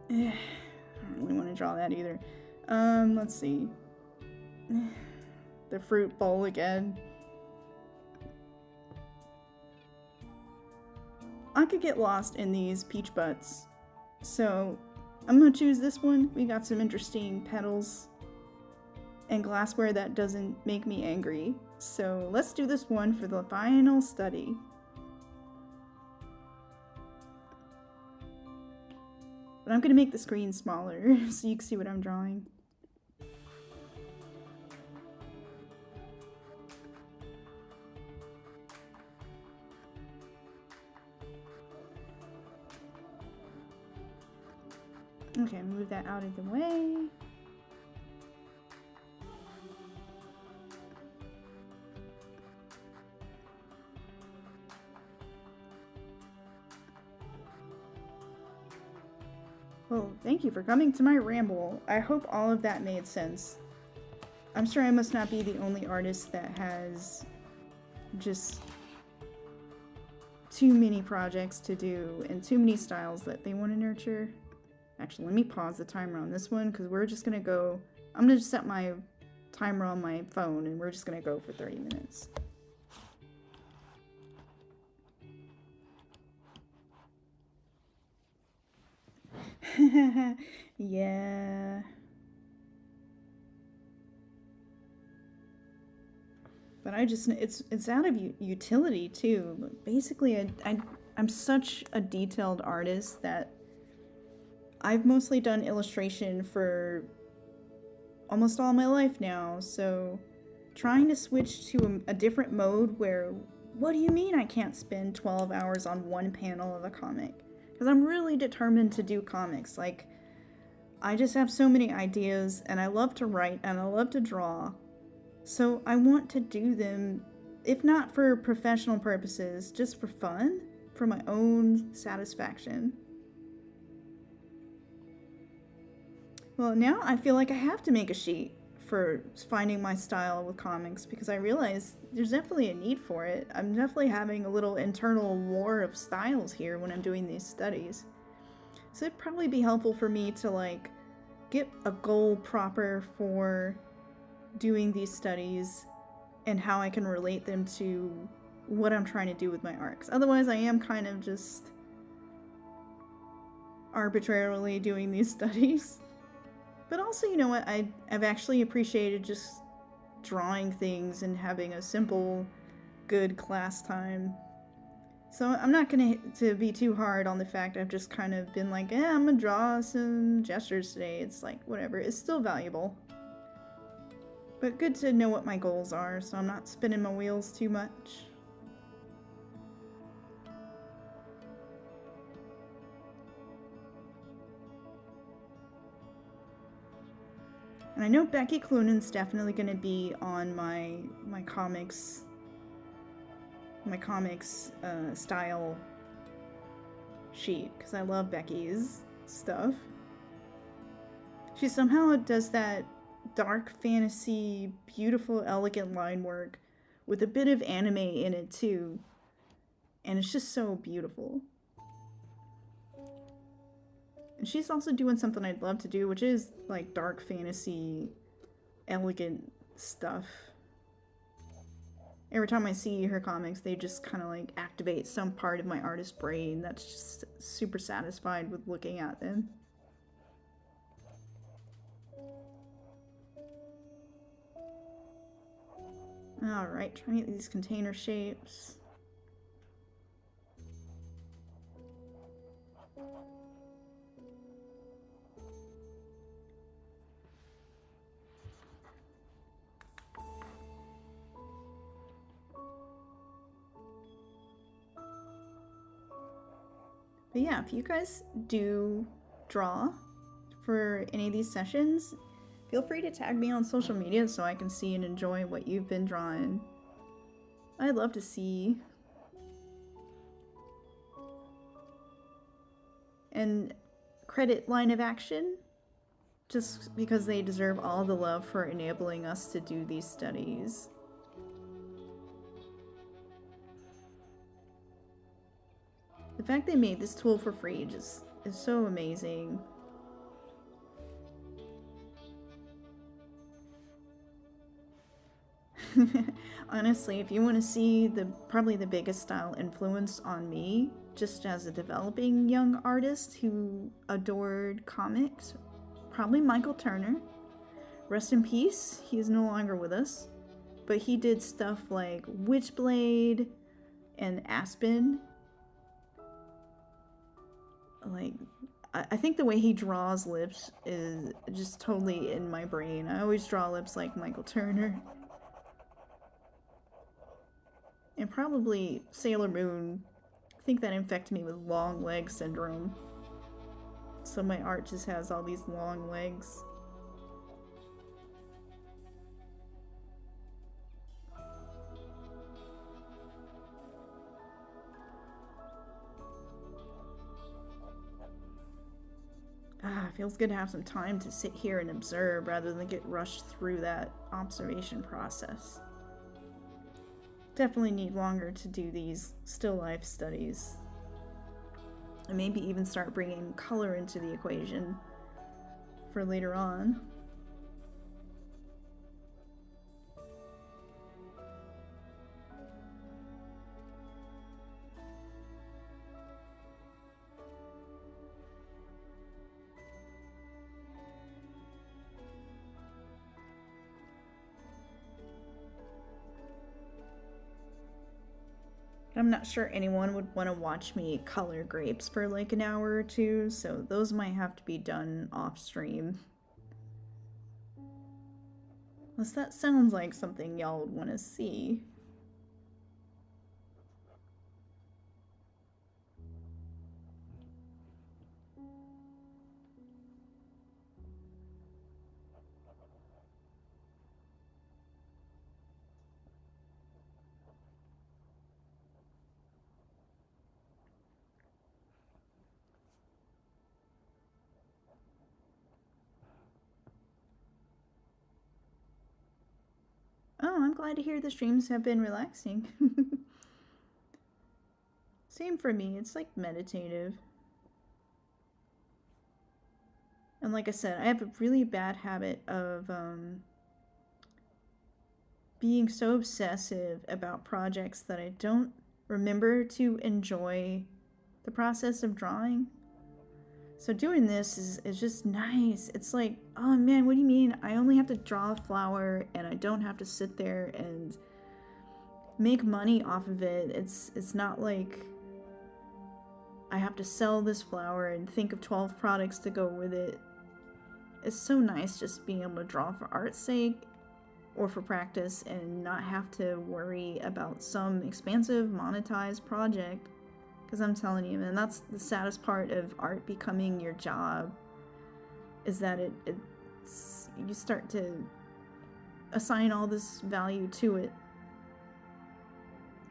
I don't really want to draw that either. Let's see. The fruit bowl again. I could get lost in these peach butts, so I'm gonna choose this one. We got some interesting petals and glassware that doesn't make me angry. So let's do this one for the final study. But I'm gonna make the screen smaller so you can see what I'm drawing. Okay, move that out of the way. Well, thank you for coming to my ramble. I hope all of that made sense. I'm sure I must not be the only artist that has just too many projects to do and too many styles that they want to nurture. Actually, let me pause the timer on this one because we're just going to go... I'm going to just set my timer on my phone and we're just going to go for 30 minutes. Yeah. But I just... It's out of utility too. Basically, I'm such a detailed artist that I've mostly done illustration for almost all my life now, so trying to switch to a different mode where, what do you mean I can't spend 12 hours on one panel of a comic? Because I'm really determined to do comics. Like, I just have so many ideas, and I love to write, and I love to draw, so I want to do them, if not for professional purposes, just for fun, for my own satisfaction. Well, now I feel like I have to make a sheet for finding my style with comics because I realize there's definitely a need for it. I'm definitely having a little internal war of styles here when I'm doing these studies. So it'd probably be helpful for me to like get a goal proper for doing these studies and how I can relate them to what I'm trying to do with my art. 'Cause otherwise I am kind of just arbitrarily doing these studies. But also, you know what, I've actually appreciated just drawing things and having a simple, good class time. So I'm not going to be too hard on the fact I've just kind of been like, I'm going to draw some gestures today. It's like, whatever, it's still valuable. But good to know what my goals are, so I'm not spinning my wheels too much. And I know Becky Cloonan's definitely going to be on my comics style sheet because I love Becky's stuff. She somehow does that dark fantasy, beautiful, elegant line work with a bit of anime in it too. And it's just so beautiful. And she's also doing something I'd love to do, which is like dark fantasy, elegant stuff. Every time I see her comics, they just kind of like activate some part of my artist brain that's just super satisfied with looking at them. Alright, trying to get these container shapes. But yeah, if you guys do draw for any of these sessions, feel free to tag me on social media so I can see and enjoy what you've been drawing. I'd love to see. And credit Line of Action, just because they deserve all the love for enabling us to do these studies. The fact they made this tool for free just is so amazing. Honestly, if you want to see probably the biggest style influence on me, just as a developing young artist who adored comics, probably Michael Turner. Rest in peace, he is no longer with us. But he did stuff like Witchblade and Aspen. Like, I think the way he draws lips is just totally in my brain. I always draw lips like Michael Turner. And probably Sailor Moon. I think that infected me with long leg syndrome. So my art just has all these long legs. It feels good to have some time to sit here and observe rather than get rushed through that observation process. Definitely need longer to do these still life studies. And maybe even start bringing color into the equation for later on. I'm not sure anyone would want to watch me color grapes for like an hour or two, so those might have to be done off stream. Unless that sounds like something y'all would want to see. Oh, I'm glad to hear the streams have been relaxing. Same for me, it's like meditative. And like I said, I have a really bad habit of being so obsessive about projects that I don't remember to enjoy the process of drawing. So doing this is just nice. It's like, oh man, what do you mean? I only have to draw a flower and I don't have to sit there and make money off of it. It's not like I have to sell this flower and think of 12 products to go with it. It's so nice just being able to draw for art's sake or for practice and not have to worry about some expansive monetized project. Because I'm telling you, man, that's the saddest part of art becoming your job, is that you start to assign all this value to it.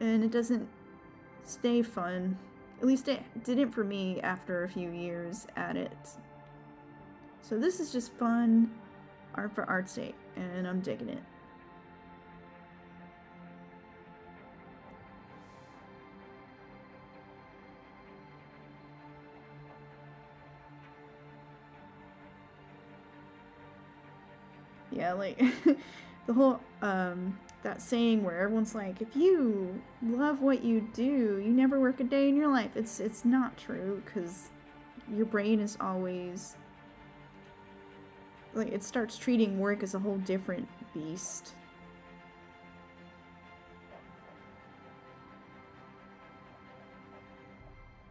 And it doesn't stay fun. At least it didn't for me after a few years at it. So this is just fun art for art's sake, and I'm digging it. Yeah, like the whole that saying where everyone's like, if you love what you do, you never work a day in your life. It's not true, because your brain is always like, it starts treating work as a whole different beast.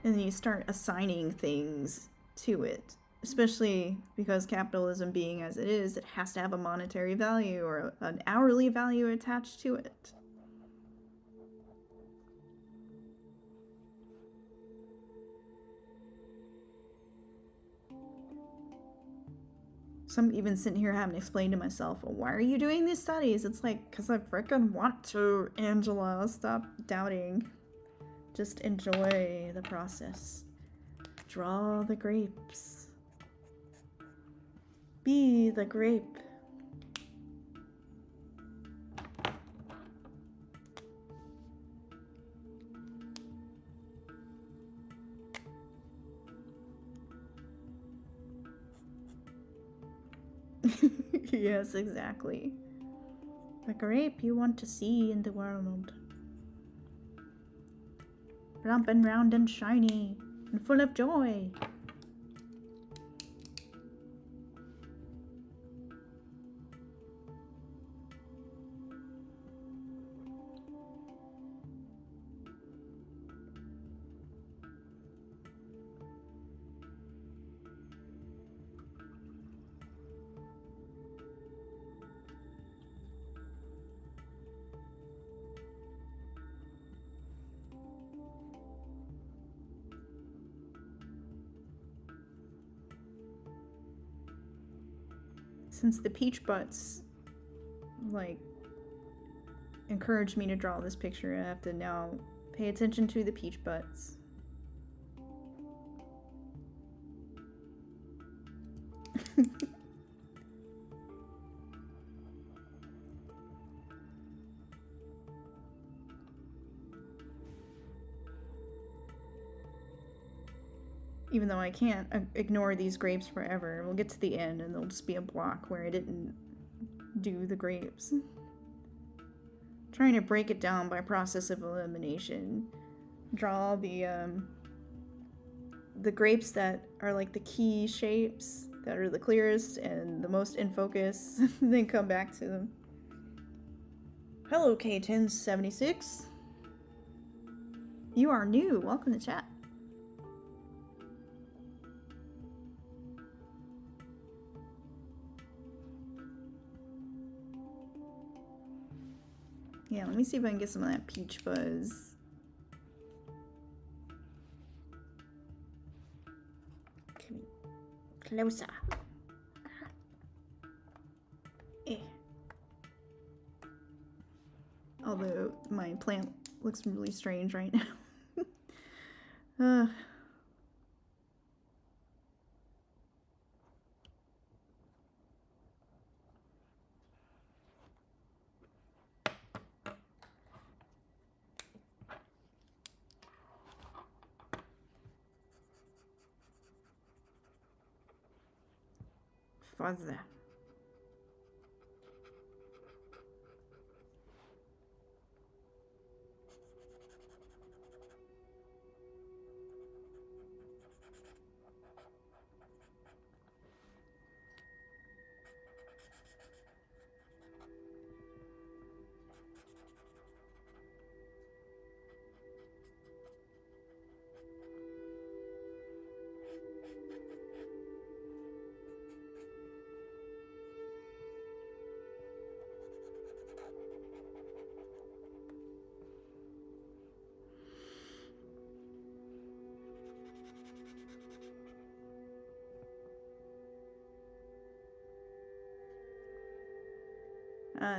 And then you start assigning things to it, especially because capitalism being as it is, it has to have a monetary value or an hourly value attached to it. So I'm even sitting here having to explain to myself, well, why are you doing these studies? It's like, because I frickin' want to, Angela. Stop doubting. Just enjoy the process. Draw the grapes. Be the grape. Yes, exactly. The grape you want to see in the world. Plump and round and shiny and full of joy. Since the peach butts, like, encouraged me to draw this picture, I have to now pay attention to the peach butts. Even though I can't ignore these grapes forever. We'll get to the end and there'll just be a block where I didn't do the grapes. Trying to break it down by process of elimination. Draw the grapes that are like the key shapes, that are the clearest and the most in focus, then come back to them. Hello, K1076. You are new. Welcome to chat. Yeah, let me see if I can get some of that peach fuzz. Closer. Eh. Although my plant looks really strange right now. Fuzz.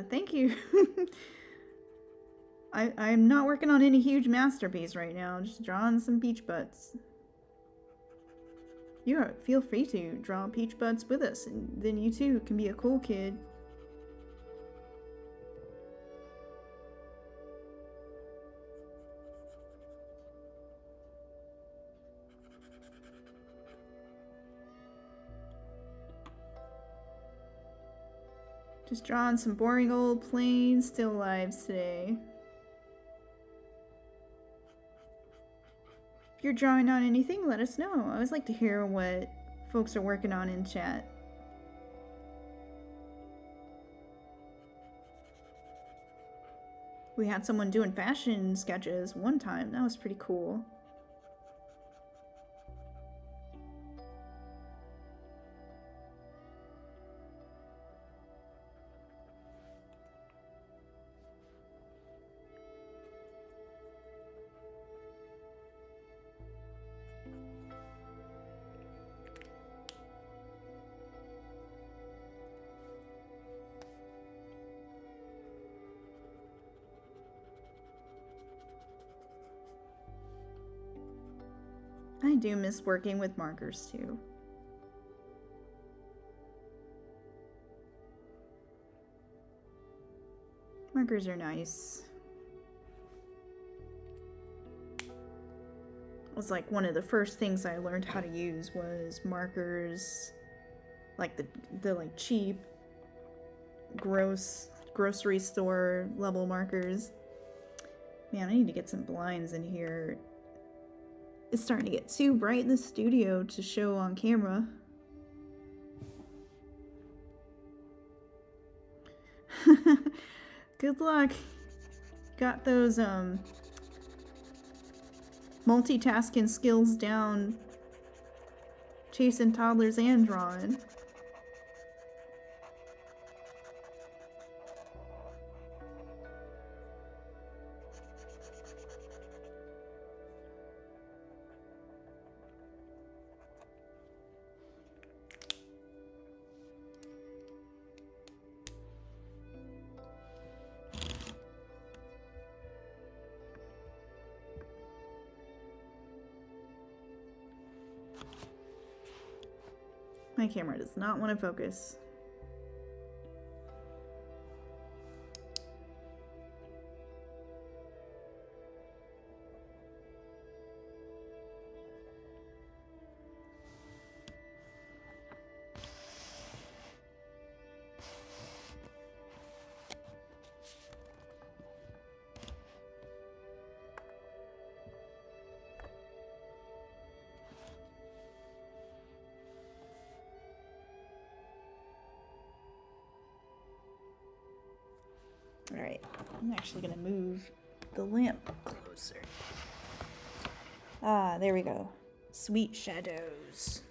Thank you. I'm not working on any huge masterpiece right now. Just drawing some peach butts. Feel free to draw peach butts with us, and then you too can be a cool kid. Just drawing some boring old plain still lives today. If you're drawing on anything, let us know. I always like to hear what folks are working on in chat. We had someone doing fashion sketches one time. That was pretty cool. I do miss working with markers too. Markers are nice. It was like one of the first things I learned how to use was markers, like the like cheap grocery store level markers. Man, I need to get some blinds in here. It's starting to get too bright in the studio to show on camera. Good luck. Got those multitasking skills down, chasing toddlers and drawing. My camera does not want to focus. Alright, I'm actually going to move the lamp closer. Ah, there we go. Sweet shadows.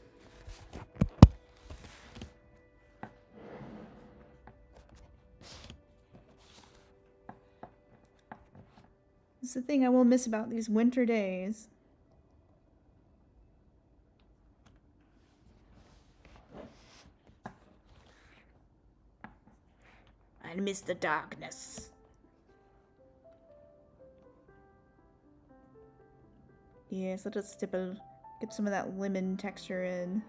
It's the thing I will miss about these winter days. I miss the darkness. Yes, let us get some of that lemon texture in.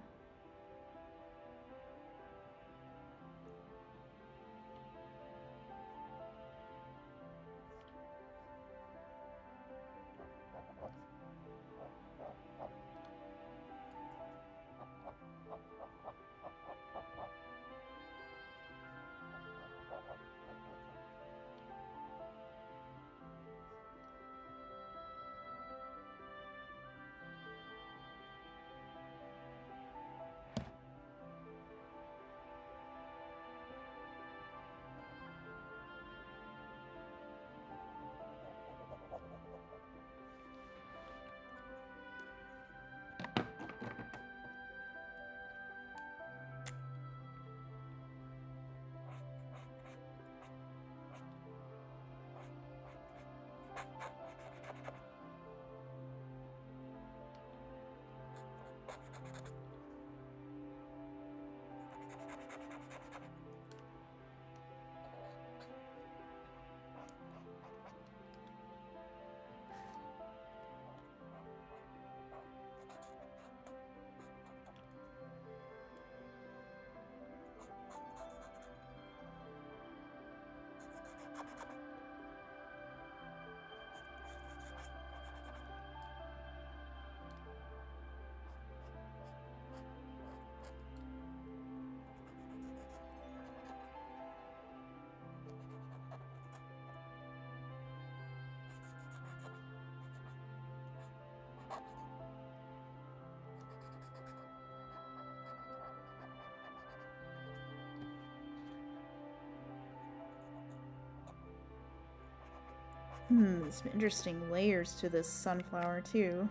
Some interesting layers to this sunflower too.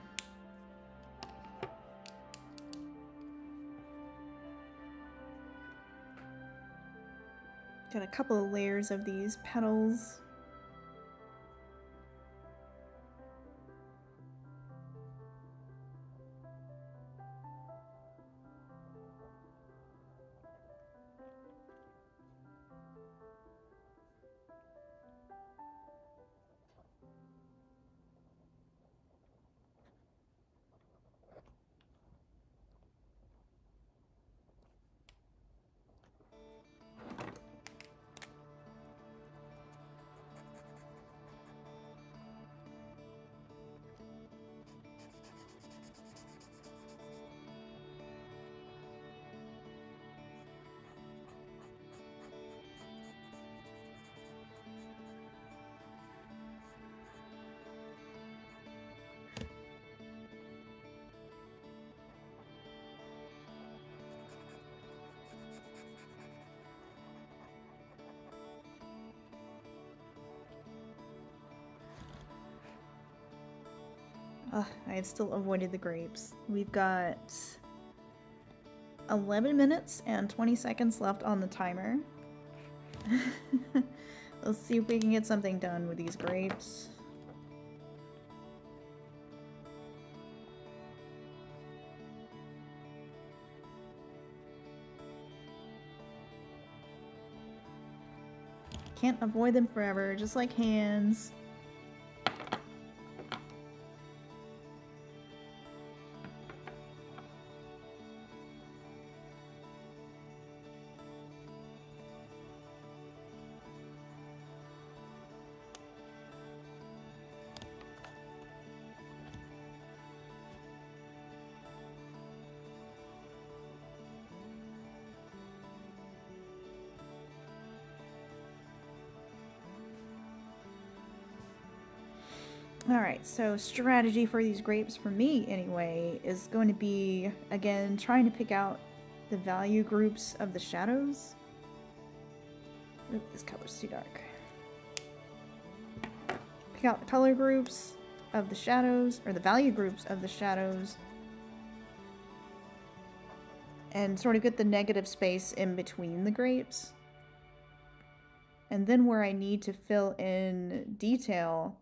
Got a couple of layers of these petals. I had still avoided the grapes. We've got 11 minutes and 20 seconds left on the timer. Let's see if we can get something done with these grapes. Can't avoid them forever, just like hands. Alright, so strategy for these grapes, for me anyway, is going to be, again, trying to pick out the value groups of the shadows. Oop, this color's too dark. Pick out the color groups of the shadows, or the value groups of the shadows, and sort of get the negative space in between the grapes. And then where I need to fill in detail,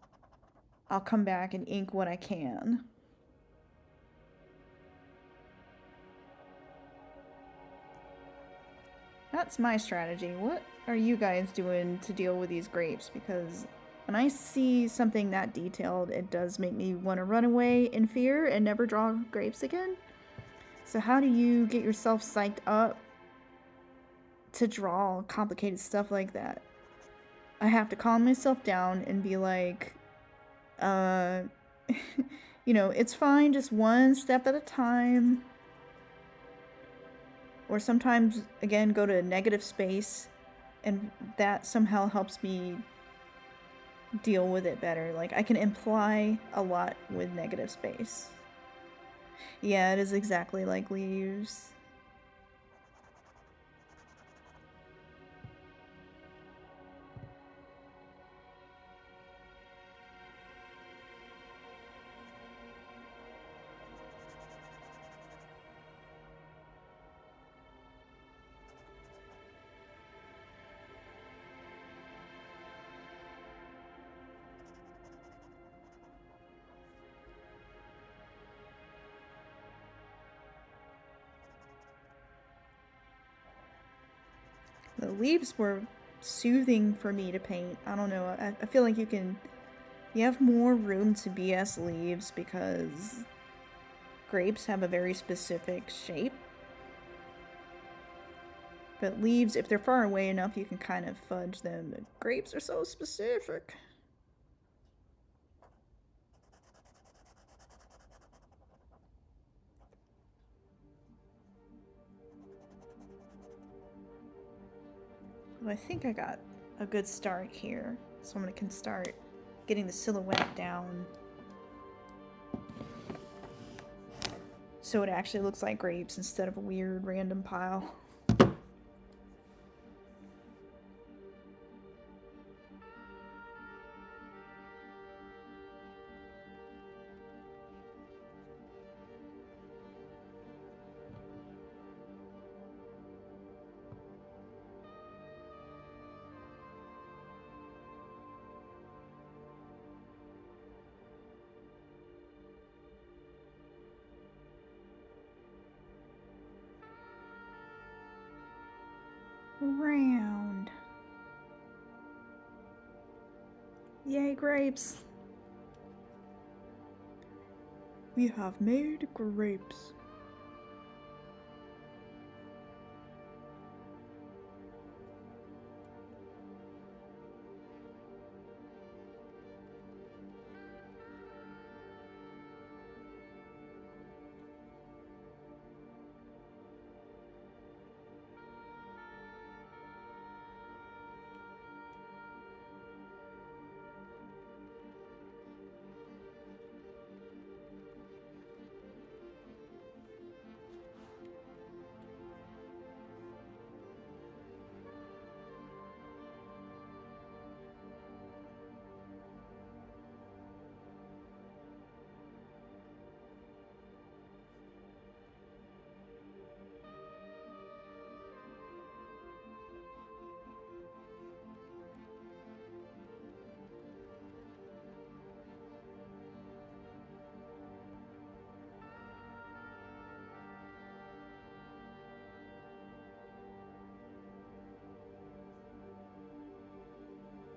I'll come back and ink what I can. That's my strategy. What are you guys doing to deal with these grapes? Because when I see something that detailed, it does make me want to run away in fear and never draw grapes again. So how do you get yourself psyched up to draw complicated stuff like that? I have to calm myself down and be like, you know, it's fine, just one step at a time. Or sometimes, again, go to negative space, and that somehow helps me deal with it better. Like, I can imply a lot with negative space. Yeah, it is exactly like leaves. The leaves were soothing for me to paint. I don't know. I feel like you have more room to BS leaves because grapes have a very specific shape. But leaves, if they're far away enough, you can kind of fudge them. But grapes are so specific. Well, I think I got a good start here. So I can start getting the silhouette down. So it actually looks like grapes instead of a weird random pile. round. Yay, grapes! We have made grapes.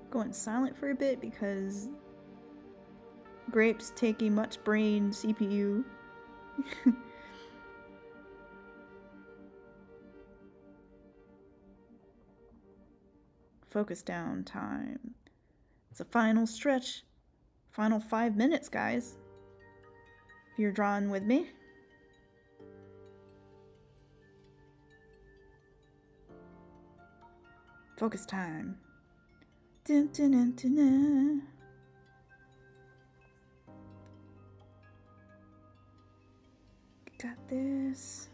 Going silent for a bit because grapes taking much brain CPU. Focus down time. It's a final stretch. Final 5 minutes, guys. If you're drawing with me. Focus time. Dun, dun, dun, dun, dun. Got this.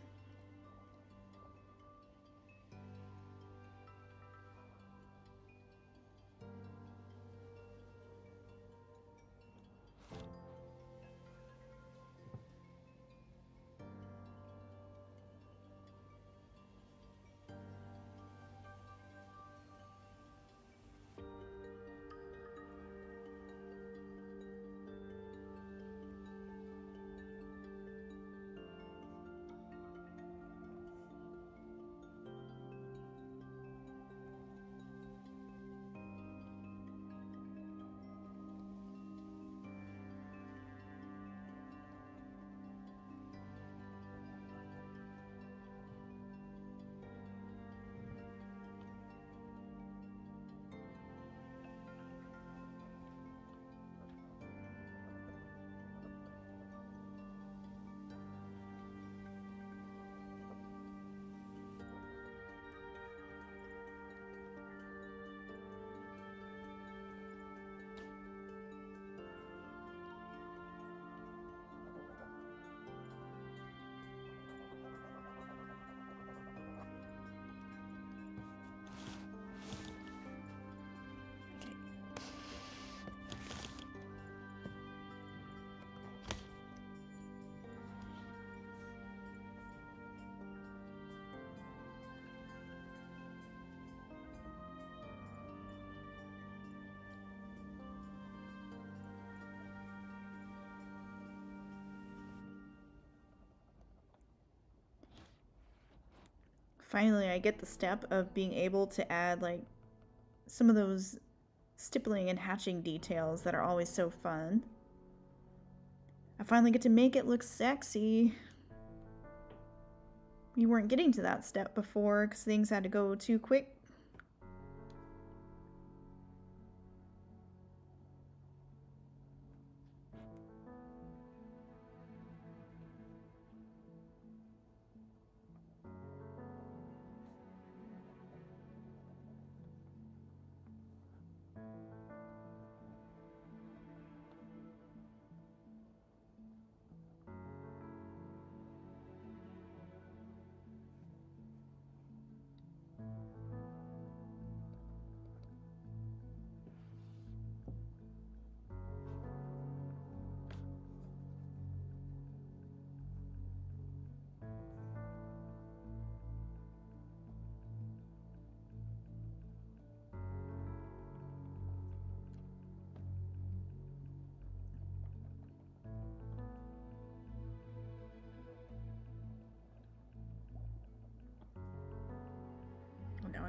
Finally, I get the step of being able to add like some of those stippling and hatching details that are always so fun. I finally get to make it look sexy. We weren't getting to that step before because things had to go too quick.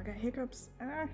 I got hiccups. Ah.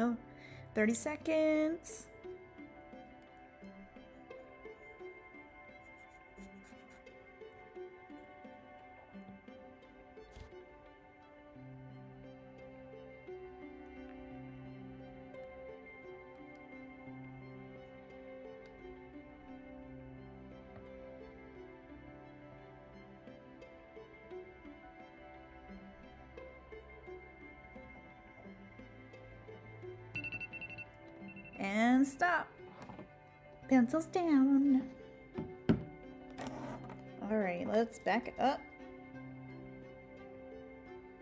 Oh, 30 seconds. And stop. Pencils down. Alright, let's back up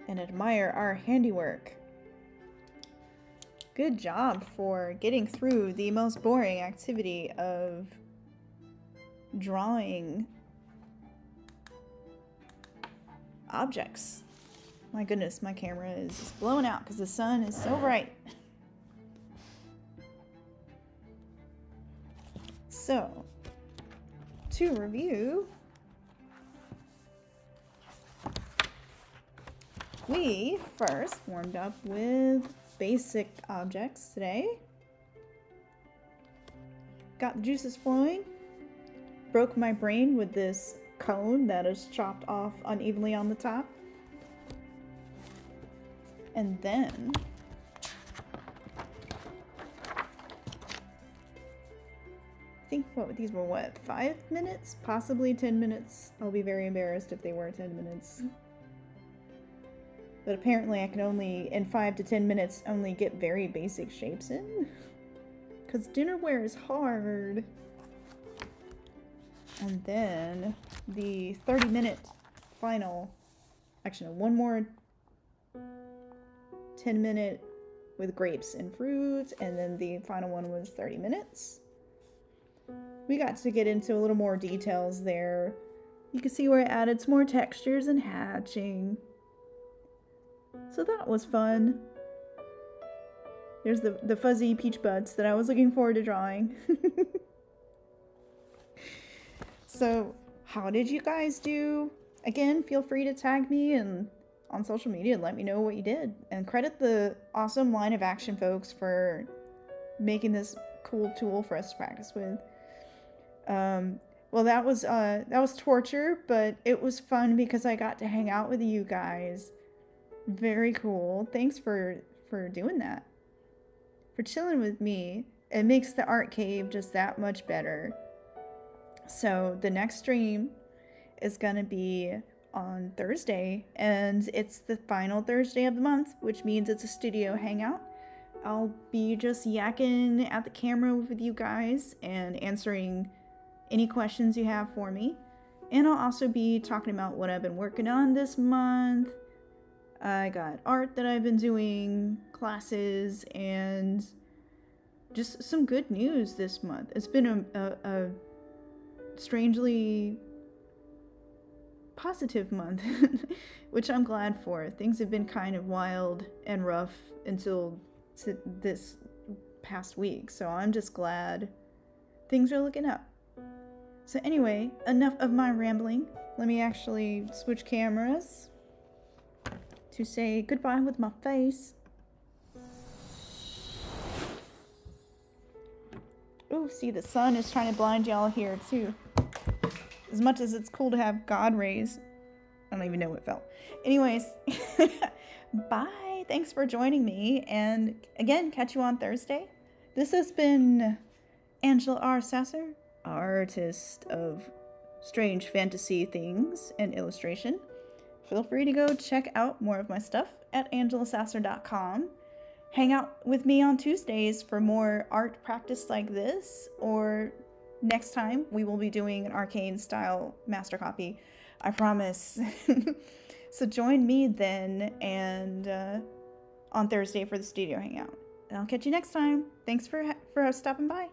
and admire our handiwork. Good job for getting through the most boring activity of drawing objects. My goodness, my camera is just blowing out because the sun is so bright. So, to review, we first warmed up with basic objects today. Got the juices flowing. Broke my brain with this cone that is chopped off unevenly on the top. And then I think these were what, 5 minutes? Possibly 10 minutes. I'll be very embarrassed if they were 10 minutes. But apparently I can only, in 5 to 10 minutes, only get very basic shapes in. Because dinnerware is hard. And then the 30-minute final, actually one more 10-minute with grapes and fruits, and then the final one was 30 minutes. We got to get into a little more details there. You can see where I added some more textures and hatching. So that was fun. There's the fuzzy peach buds that I was looking forward to drawing. So, how did you guys do? Again, feel free to tag me and on social media and let me know what you did. And credit the awesome line of action folks for making this cool tool for us to practice with. Well, that was torture, but it was fun because I got to hang out with you guys. Very cool. Thanks for doing that. For chilling with me. It makes the art cave just that much better. So the next stream is gonna be on Thursday, and it's the final Thursday of the month, which means it's a studio hangout. I'll be just yakking at the camera with you guys and answering any questions you have for me. And I'll also be talking about what I've been working on this month. I got art that I've been doing, classes, and just some good news this month. It's been a strangely positive month, which I'm glad for. Things have been kind of wild and rough until this past week, so I'm just glad things are looking up. So anyway, enough of my rambling. Let me actually switch cameras to say goodbye with my face. Oh, see, the sun is trying to blind y'all here too. As much as it's cool to have God rays, I don't even know what felt. Anyways, bye. Thanks for joining me. And again, catch you on Thursday. This has been Angela R. Sasser, artist of strange fantasy things and illustration. Feel free to go check out more of my stuff at angelasasser.com. Hang out with me on Tuesdays for more art practice like this, or next time we will be doing an arcane style master copy, I promise. So join me then, and on Thursday for the studio hangout. And I'll catch you next time. Thanks for stopping by.